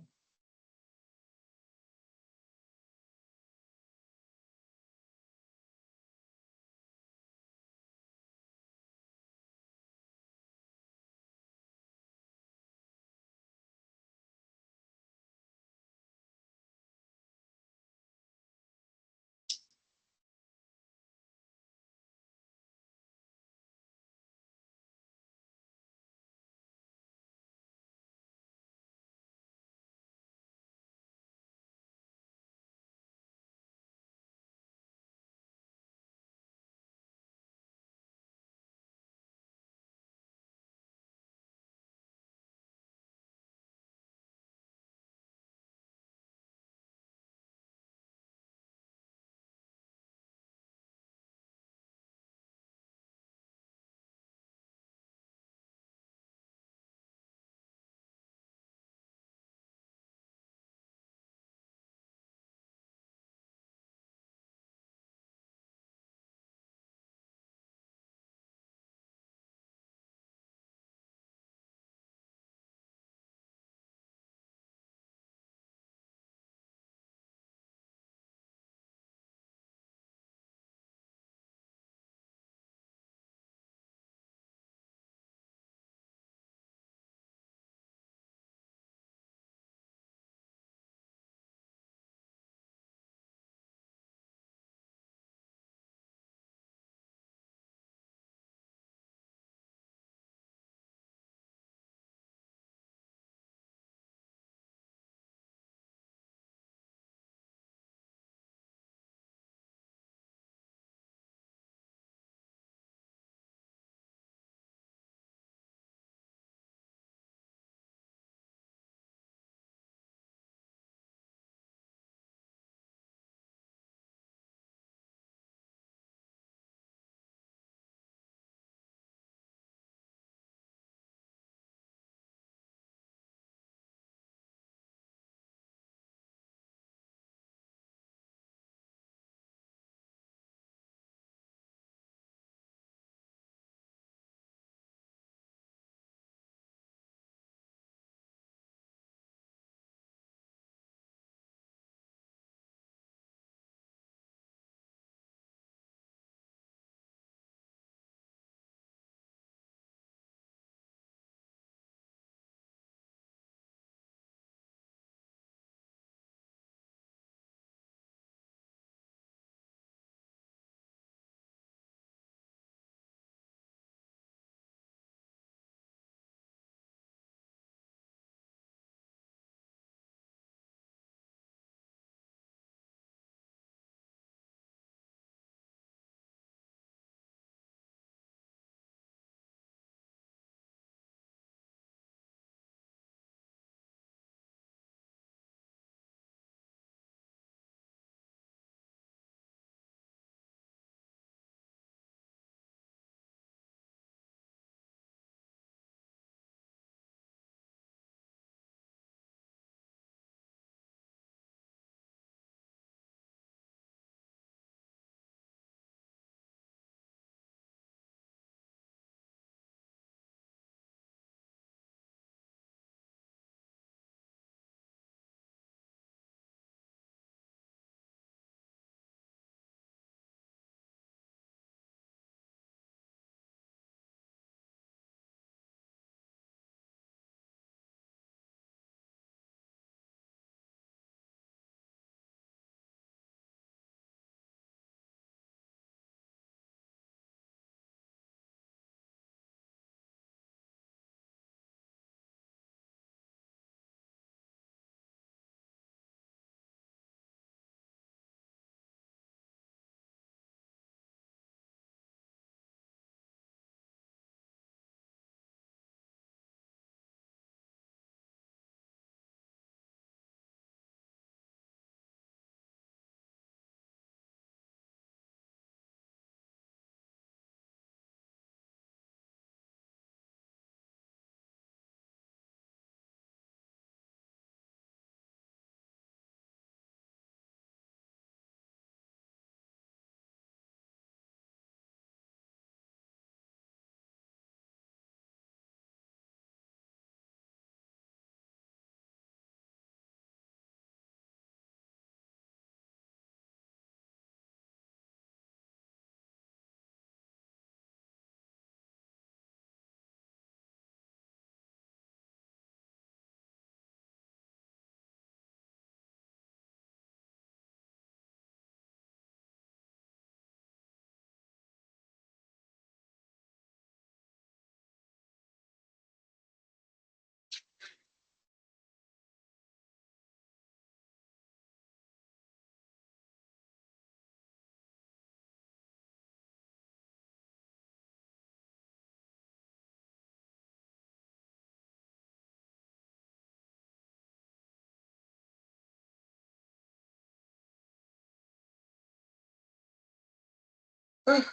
I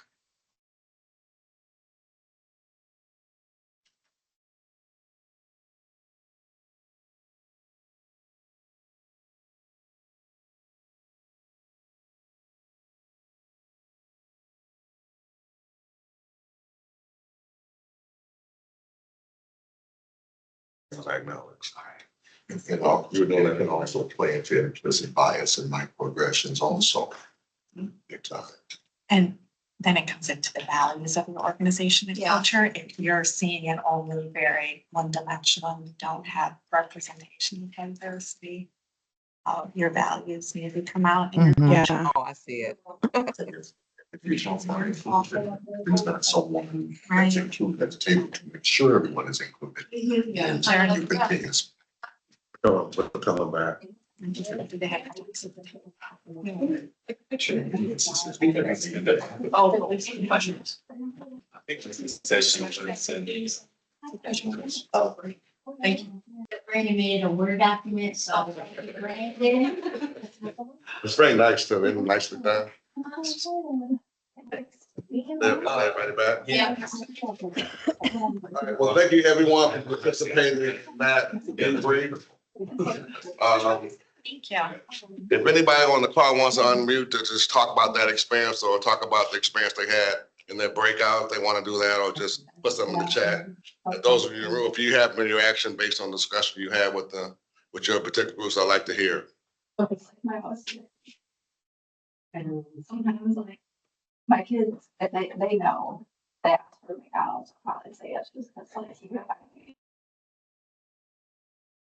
acknowledge. And all, you're doing it can also play into implicit bias and microaggressions also. Big time. And then it comes into the values of an organization and Yeah. culture. If you're seeing it only very one-dimensional, and you don't have representation of diversity, your values need to come out in your culture. Yeah. Oh, I see it. If you don't find inclusion, there's not someone that's included at the table to make sure everyone is included. Yeah. And so you can think it's Coming back. They have to accept the- Oh, questions. Oh, great. Thank you. Brandon made it a Word document, so. Brandon. It's very nice too, very nicely done. Everybody back? Yeah. All right, well, thank you everyone for participating in that brief. Thank you. If anybody on the call wants to unmute to just talk about that experience or talk about the experience they had in their breakout, if they want to do that, or just put something in the chat. And those of you in the room, if you have any reaction based on the discussion you had with your particular groups, I'd like to hear. And sometimes like my kids, if they know, they ask for me out, I'll probably say yes, just because like you have.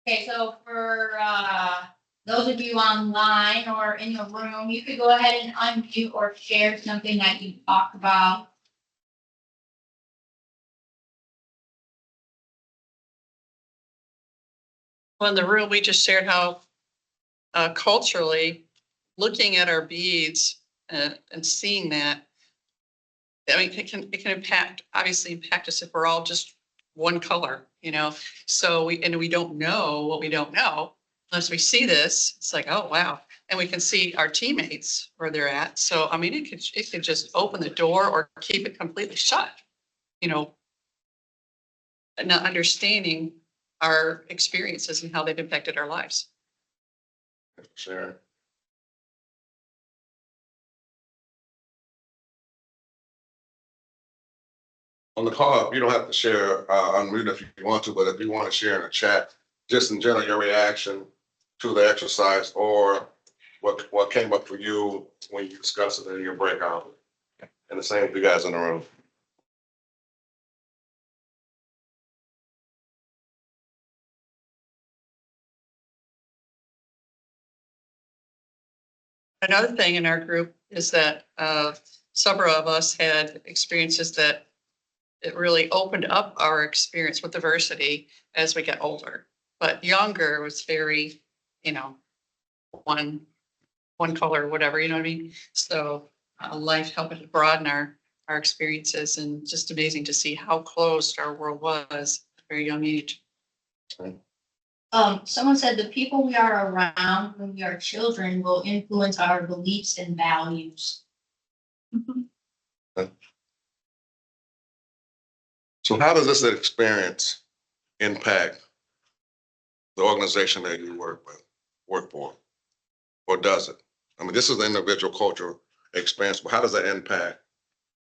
Okay, so for those of you online or in the room, you could go ahead and unmute or share something that you talked about. Well, in the room, we just shared how culturally, looking at our beads and seeing that, I mean, it can obviously impact us if we're all just one color, you know? So we don't know what we don't know unless we see this. It's like, oh, wow. And we can see our teammates where they're at. So, I mean, it could just open the door or keep it completely shut, you know? And not understanding our experiences and how they've impacted our lives. Sharon. On the call, you don't have to share, unmute if you want to, but if you want to share in the chat, just in general, your reaction to the exercise or what came up for you when you discussed it in your breakout. And the same with you guys in the room. Another thing in our group is that several of us had experiences that it really opened up our experience with diversity as we get older. But younger was very, you know, one color, whatever, you know what I mean? So life helped to broaden our experiences, and just amazing to see how closed our world was at a very young age. Someone said the people we are around when we are children will influence our beliefs and values. So how does this experience impact the organization that you work for? Or does it? I mean, this is the individual cultural experience, but how does that impact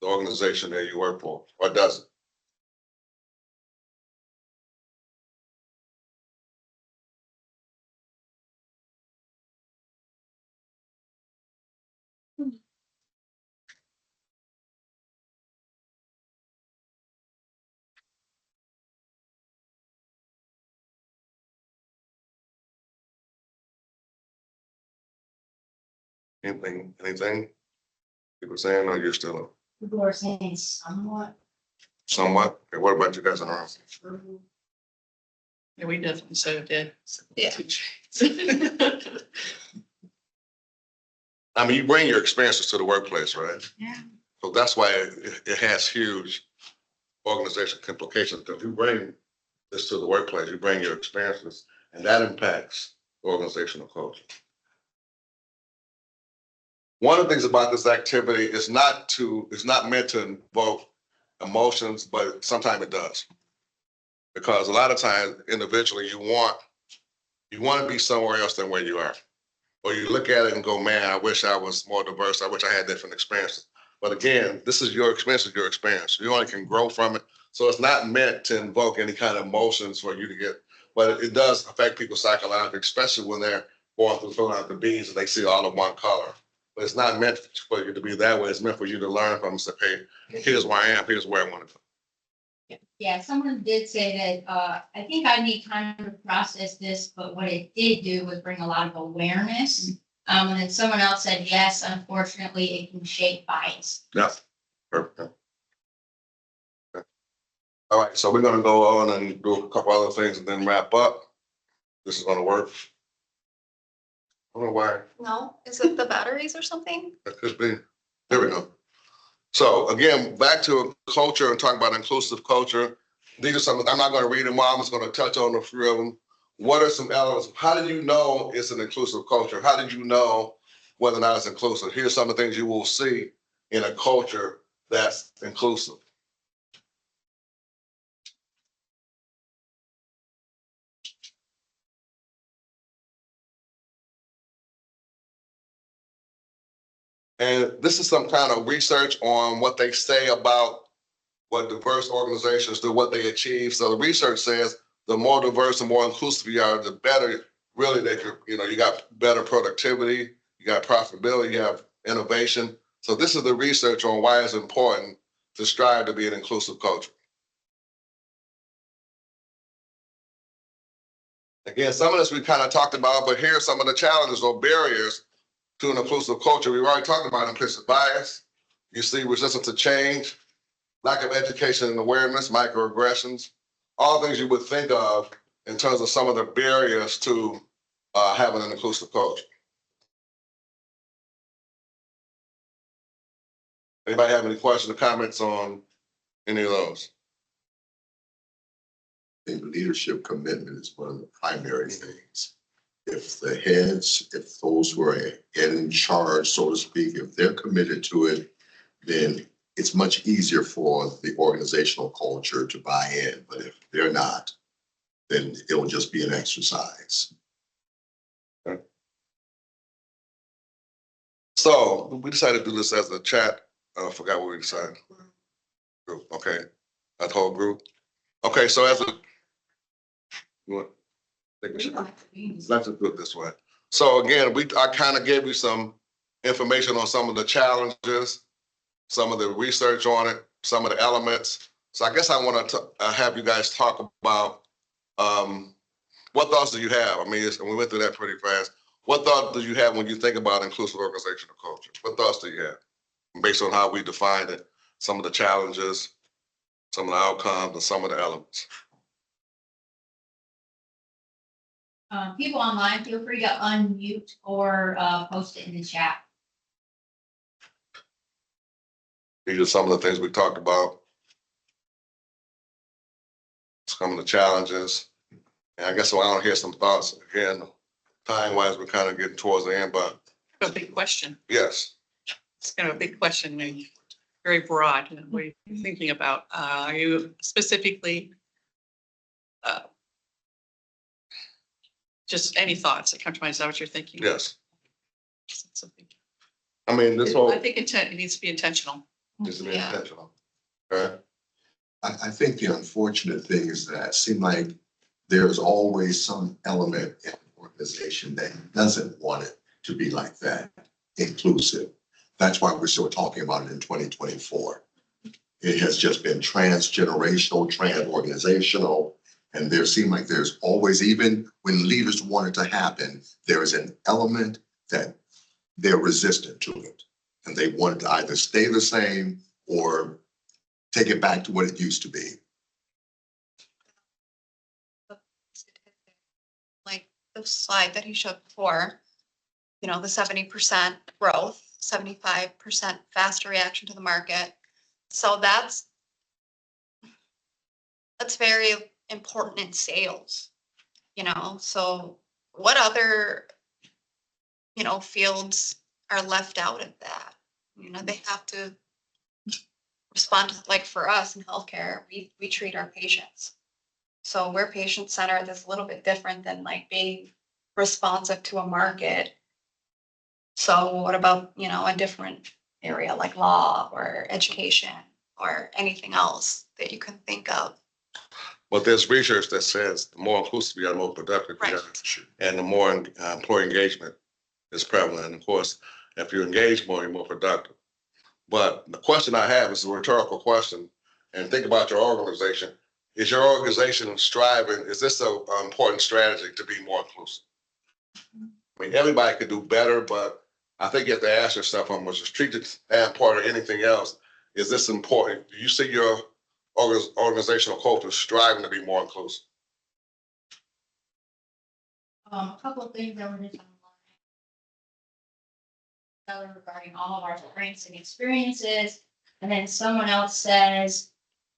the organization that you work for, or does it? Anything people saying, or you're still People are saying somewhat. somewhat? Okay, what about you guys in the room? Yeah, we definitely so did. Yeah. I mean, you bring your experiences to the workplace, right? Yeah. So that's why it has huge organizational implications, because you bring this to the workplace, you bring your experiences, and that impacts organizational culture. One of the things about this activity is it's not meant to invoke emotions, but sometimes it does. Because a lot of times individually you want to be somewhere else than where you are. Or you look at it and go, man, I wish I was more diverse. I wish I had different experiences. But again, this is your experience, is your experience. You only can grow from it. So it's not meant to invoke any kind of emotions for you to get, but it does affect people psychologically, especially when they're going through filling out the beads and they see all of one color. But it's not meant for you to be that way. It's meant for you to learn from and say, hey, here's where I am, here's where I want to go. Yeah, someone did say that, I think I need time to process this, but what it did do was bring a lot of awareness. And then someone else said, yes, unfortunately, it can shape bias. Yeah, perfect. Okay. All right, so we're gonna go on and do a couple other things and then wrap up. This is gonna work. I don't know why, No, is it the batteries or something? that could be. There we go. So again, back to culture and talk about inclusive culture. These are some, I'm not gonna read them all, I'm just gonna touch on a few of them. What are some elements? How did you know it's an inclusive culture? How did you know whether or not it's inclusive? Here's some of the things you will see in a culture that's inclusive. And this is some kind of research on what they say about what diverse organizations do, what they achieve. So the research says the more diverse and more inclusive you are, the better really they could, you got better productivity, you got profitability, you have innovation. So this is the research on why it's important to strive to be an inclusive culture. Again, some of this we kind of talked about, but here are some of the challenges or barriers to an inclusive culture. We've already talked about implicit bias. You see resistance to change, lack of education and awareness, microaggressions, all things you would think of in terms of some of the barriers to having an inclusive culture. Anybody have any questions or comments on any of those? I think leadership commitment is one of the primary things. If the heads, if those who are in charge, so to speak, if they're committed to it, then it's much easier for the organizational culture to buy in. But if they're not, then it'll just be an exercise. So we decided to do this as a chat. I forgot what we decided. Group, okay, that whole group. Okay, so as a, think we should, let's just do it this way. So again, I kind of gave you some information on some of the challenges, some of the research on it, some of the elements. So I guess I want to have you guys talk about what thoughts do you have? I mean, we went through that pretty fast. What thought do you have when you think about inclusive organizational culture? What thoughts do you have based on how we defined it, some of the challenges, some of the outcomes, and some of the elements? People online, feel free to unmute or post it in the chat. These are some of the things we talked about. Some of the challenges. And I guess I want to hear some thoughts. Again, time-wise, we're kind of getting towards the end, but A big question. yes. It's kind of a big question, and very broad. What are you thinking about? Are you specifically just any thoughts that come to mind? Is that what you're thinking? Yes. Something. I mean, this whole I think it needs to be intentional. needs to be Yeah. intentional. Okay. I think the unfortunate thing is that it seems like there's always some element in an organization that doesn't want it to be like that, inclusive. That's why we're still talking about it in 2024. It has just been transgenerational, trans-organizational, and there seems like there's always, even when leaders want it to happen, there is an element that they're resistant to it. And they want it to either stay the same or take it back to what it used to be. Like the slide that he showed before, the 70% growth, 75% faster reaction to the market. So that's very important in sales, so what other, fields are left out of that. You know, they have to respond to, like for us in healthcare, we treat our patients. So we're patient-centered, that's a little bit different than like being responsive to a market. So what about, you know, a different area like law or education or anything else that you can think of? But there's research that says the more inclusive we are, the more productive we Right. are, and the more employee engagement is prevalent. And of course, if you engage more, you're more productive. But the question I have is a rhetorical question, and think about your organization. Is your organization striving, is this an important strategy to be more inclusive? I mean, everybody could do better, but I think you have to ask yourself from a strategic standpoint or anything else, is this important? Do you see your organizational culture striving to be more inclusive? A couple of things that were just online regarding all of our strengths and experiences. And then someone else says,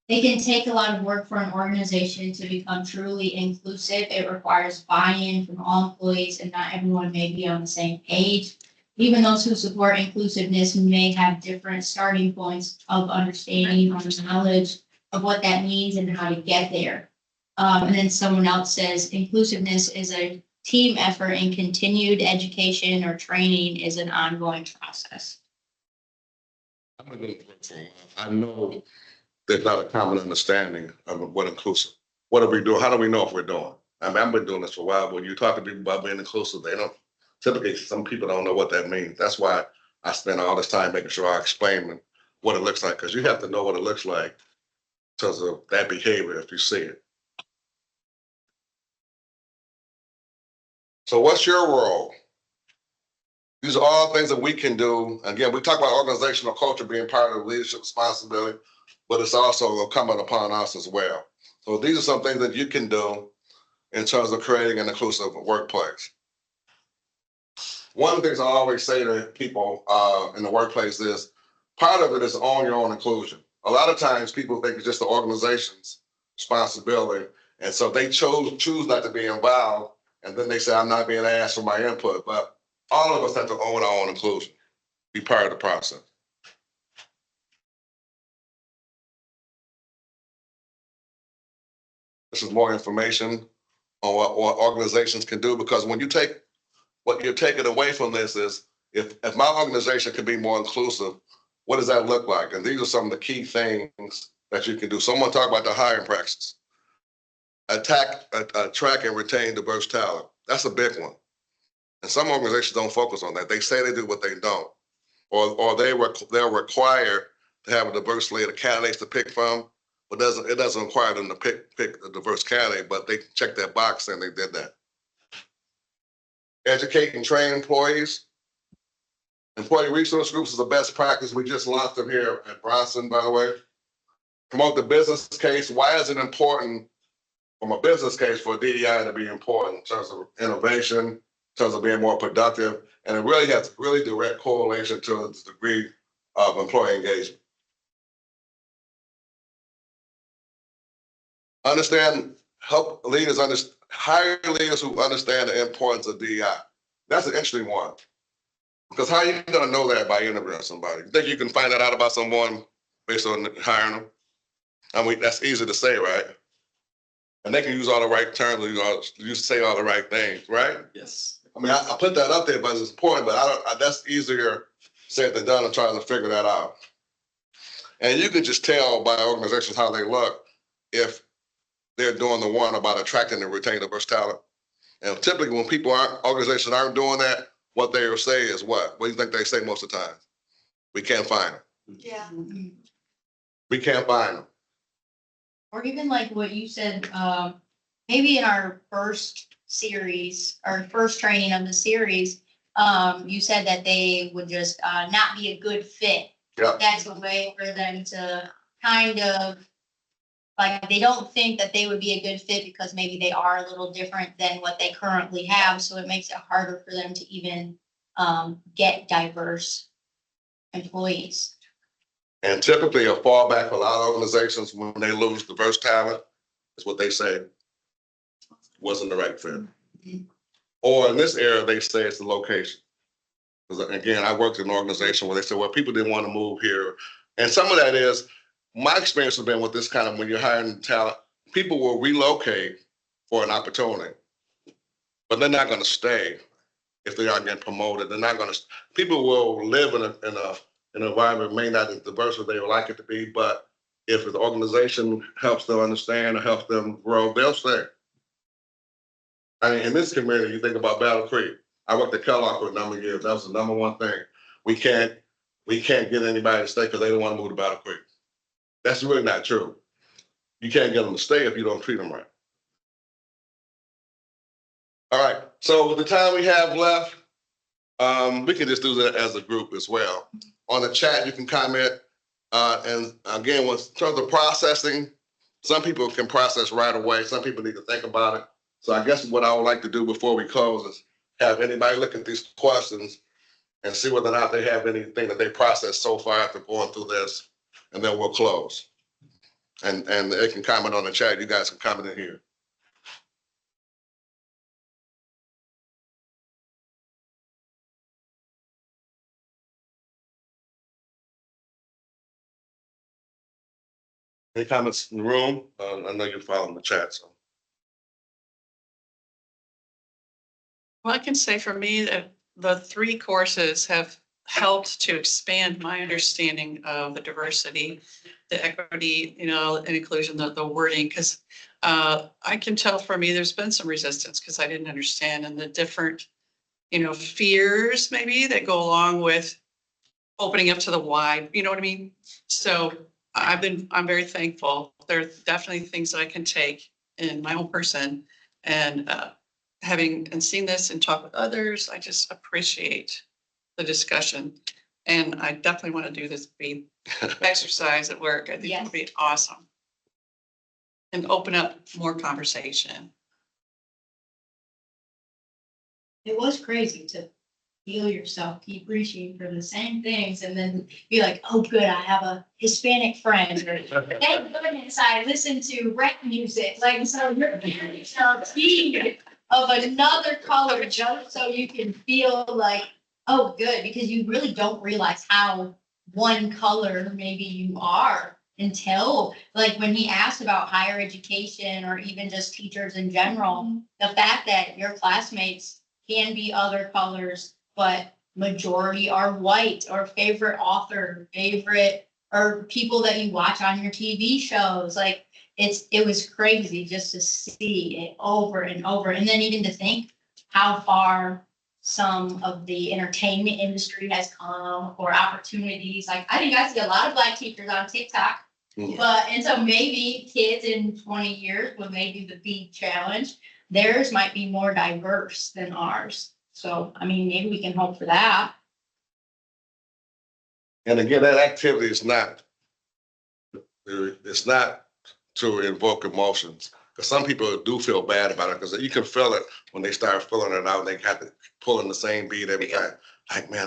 it can take a lot of work for an organization to become truly inclusive. It requires buy-in from all employees, and not everyone may be on the same page. Even those who support inclusiveness may have different starting points of understanding or knowledge of what that means and how to get there. And then someone else says, inclusiveness is a team effort, and continued education or training is an ongoing process. I'm gonna go for a while. I know there's not a common understanding of what inclusive. What are we doing? How do we know if we're doing? I mean, I've been doing this for a while, but when you talk to people about being inclusive, they don't, typically some people don't know what that means. That's why I spend all this time making sure I explain what it looks like, because you have to know what it looks like in terms of that behavior if you see it. So what's your role? These are all things that we can do. Again, we talk about organizational culture being part of leadership responsibility, but it's also incumbent upon us as well. So these are some things that you can do in terms of creating an inclusive workplace. One of the things I always say to people in the workplace is, part of it is own your own inclusion. A lot of times people think it's just the organization's responsibility, and so they choose not to be involved, and then they say, I'm not being asked for my input. But all of us have to own our own inclusion, be part of the process. This is more information on what organizations can do, because when you take, what you're taking away from this is, if my organization can be more inclusive, what does that look like? And these are some of the key things that you can do. Someone talk about the hiring practices. Attract and retain diverse talent. That's a big one. And some organizations don't focus on that. They say they do, but they don't. Or they're required to have a diverse slate of candidates to pick from, but it doesn't require them to pick a diverse candidate, but they check that box and they did that. Educate and train employees. Employee resource groups is a best practice. We just launched them here at Bronson, by the way. Promote the business case. Why is it important from a business case for DEI to be important in terms of innovation, in terms of being more productive? And it really has really direct correlation to the degree of employee engagement. Help leaders hire leaders who understand the importance of DEI. That's an interesting one. Because how are you going to know that by interviewing somebody? You think you can find that out about someone based on hiring them? I mean, that's easy to say, right? And they can use all the right terms, you say all the right things, right? Yes. I mean, I put that up there, but it's important, but that's easier said than done in trying to figure that out. And you can just tell by organizations how they look if they're doing the one about attracting and retaining diverse talent. And typically when organizations aren't doing that, what they will say is what? What do you think they say most of the time? We can't find them. Yeah. We can't find them. Or even like what you said, maybe in our first series, our first training of the series, you said that they would just not be a good fit. Yeah. That's a way for them to kind of, like, they don't think that they would be a good fit because maybe they are a little different than what they currently have. So it makes it harder for them to even get diverse employees. And typically a fallback for a lot of organizations when they lose diverse talent is what they say wasn't the right fit. Mm-hmm. Or in this area, they say it's the location. Because again, I worked in an organization where they said, well, people didn't want to move here. And some of that is, my experience has been with this kind of, when you're hiring talent, people will relocate for an opportunity, but they're not going to stay if they aren't getting promoted. They're not going to, people will live in an environment may not as diverse as they would like it to be, but if the organization helps them understand or helps them grow, they'll stay. I mean, in this community, you think about Battle Creek. I worked at Kellogg for a number of years. That was the number one thing. We can't get anybody to stay because they don't want to move to Battle Creek. That's really not true. You can't get them to stay if you don't treat them right. All right. So with the time we have left, we can just do that as a group as well. On the chat, you can comment. And again, in terms of processing, some people can process right away. Some people need to think about it. So I guess what I would like to do before we close is have anybody look at these questions and see whether or not they have anything that they processed so far after going through this, and then we'll close. And they can comment on the chat. You guys can comment in here. Any comments in the room? I know you're following the chat, so. Well, I can say for me that the 3 courses have helped to expand my understanding of the diversity, the equity, and inclusion, the wording, because I can tell for me there's been some resistance because I didn't understand, and the different, fears maybe that go along with opening up to the wide, you know what I mean? So I'm very thankful. There are definitely things that I can take in my own person, and having and seeing this and talk with others, I just appreciate the discussion. And I definitely want to do this beat exercise at work. I think it would be awesome. And open up more conversation. It was crazy to feel yourself keep reaching for the same things and then be like, oh, good, I have a Hispanic friend. Or, thank goodness I listen to rap music. Like, so you're being of another color just so you can feel like, oh, good, because you really don't realize how one color maybe you are until, like, when he asked about higher education or even just teachers in general, the fact that your classmates can be other colors, but majority are white, or favorite author, favorite, or people that you watch on your TV shows. Like, it was crazy just to see it over and over. And then even to think how far some of the entertainment industry has come, or opportunities. Like, I think I see a lot of Black teachers on TikTok. But, and so maybe kids in 20 years with maybe the big challenge, theirs might be more diverse than ours. So, I mean, maybe we can hope for that. And again, that activity is not, it's not to invoke emotions. Because some people do feel bad about it, because you can feel it when they start filling it out and they have to pull in the same beat every time. Like, man,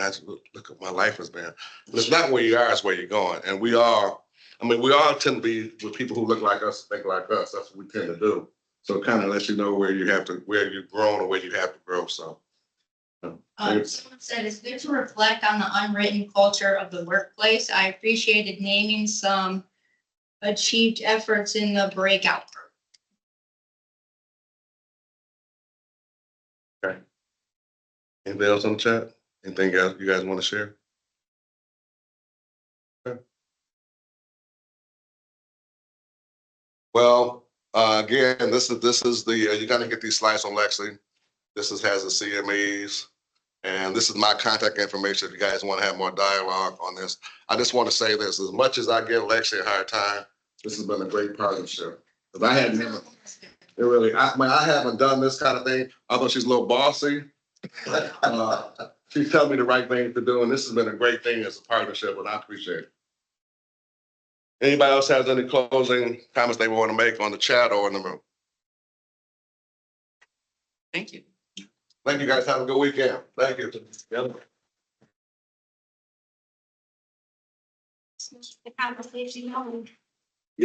look at my life has been. But it's not where you are, it's where you're going. And we all tend to be with people who look like us, think like us. That's what we tend to do. So it kind of lets you know where you've grown or where you have to grow. So. Someone said it's good to reflect on the unwritten culture of the workplace. I appreciated naming some achieved efforts in the breakout group. Okay. Anything else on the chat? Anything else you guys want to share? Okay. Well, again, this is the you're gonna get these slides on Lexi. This has the CMEs, and this is my contact information if you guys want to have more dialogue on this. I just want to say this: as much as I give Lexi a hard time, this has been a great partnership. Because I haven't done this kind of thing, although she's a little bossy. She's telling me the right thing to do, and this has been a great thing as a partnership, and I appreciate it. Anybody else has any closing comments they want to make on the chat or in the room? Thank you. Thank you, guys. Have a good weekend. Thank you. The conversation.